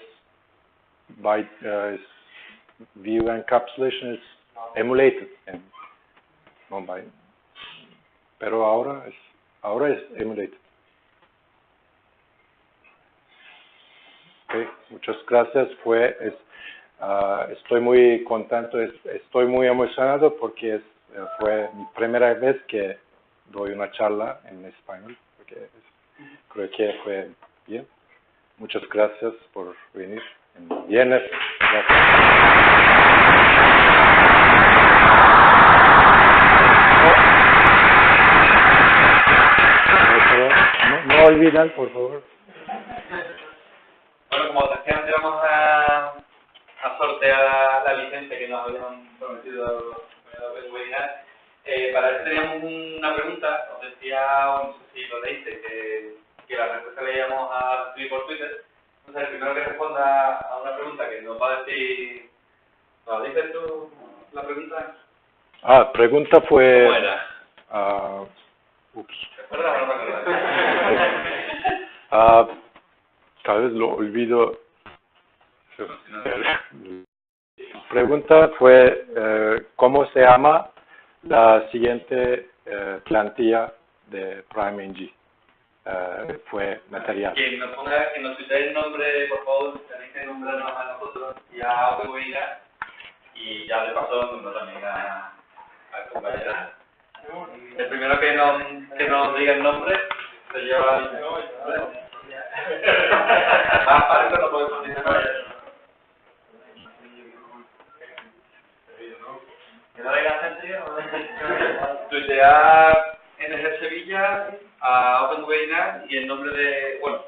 Speaker 2: View Encapsulation es emulated, no by, pero ahora es emulated. Okay, muchas gracias. Estoy muy contento, estoy muy emocionado porque fue mi primera vez que doy una charla en español, porque creo que fue bien. Muchas gracias por venir el viernes. No olviden, por favor.
Speaker 1: Bueno, como decía antes, vamos a sortear la licencia que nos habían prometido en el webinar. Para eso teníamos una pregunta, os decía, no sé si lo leíste, que la respuesta la íbamos a escribir por Twitter. Entonces, el primero que responda a una pregunta que nos va a decir, ¿lo dices tú la pregunta?
Speaker 2: Pregunta fue...
Speaker 1: ¿Cómo era? ¿Te acuerdas o no te acuerdas?
Speaker 2: Tal vez lo olvido. La pregunta fue ¿cómo se llama la siguiente plantilla de PrimeNG? Fue material.
Speaker 1: Que nos tuitee el nombre, por favor, tenéis que nombrarnos a nosotros y a Webinar, y ya de paso nombro también al compañero. El primero que nos diga el nombre se lleva la licencia. Para eso no podemos participar.
Speaker 4: ¿Que no venga gente, tío?
Speaker 1: Tuitear NG Sevilla a OpenWebinar y el nombre de, bueno,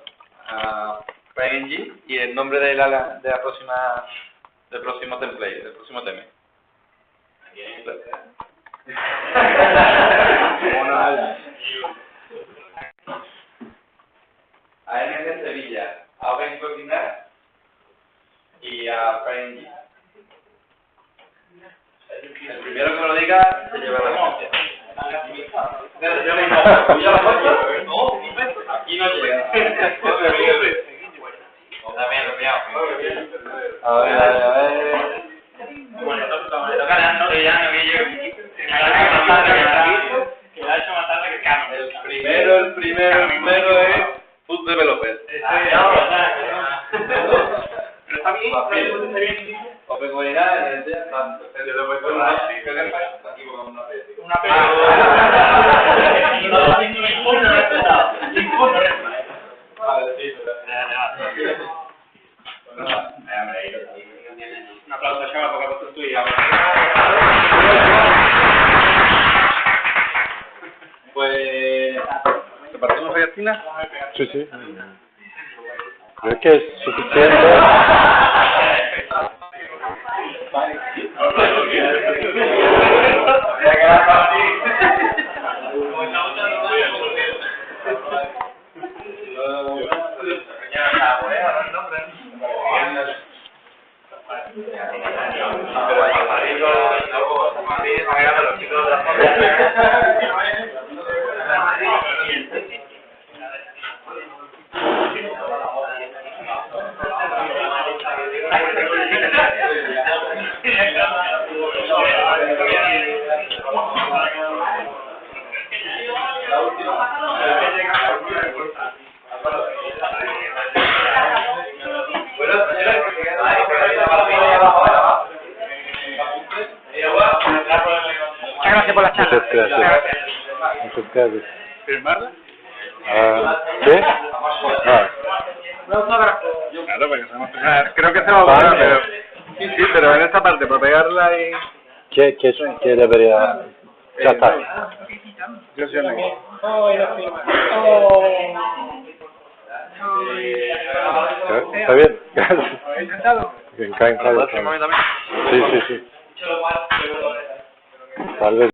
Speaker 1: a PrimeNG y el nombre de la próxima, del próximo template, del próximo tema. A NG Sevilla, a OpenWebinar y a PrimeNG. El primero que me lo diga se lleva la licencia. Aquí no llega. También lo pillamos. A ver.
Speaker 4: Bueno, le toca a Leandro, que ya no llegue. Que la ha hecho más tarde que Cano.
Speaker 1: El primero es Food Developer.
Speaker 4: Pero está bien,
Speaker 1: OpenWebinar,
Speaker 4: una pena. Un aplauso a Chava porque ha puesto el tuyo.
Speaker 1: Pues, ¿te parece una pegatina?
Speaker 2: Sí, sí. Creo que es suficiente.
Speaker 5: Muchas gracias por la charla.
Speaker 2: Muchas gracias.
Speaker 1: ¿Firmarla?
Speaker 2: ¿Qué?
Speaker 5: Un autógrafo.
Speaker 6: Claro, porque somos personas. Creo que se va a pagar, pero. Sí, pero en esta parte, para pegarla ahí.
Speaker 2: ¿Qué debería? Ya está.
Speaker 6: Yo soy el mismo.
Speaker 5: Oh, y la firma.
Speaker 2: ¿Está bien? Gracias.
Speaker 5: Encantado.
Speaker 2: Encantado. Sí, sí, sí. Tal vez.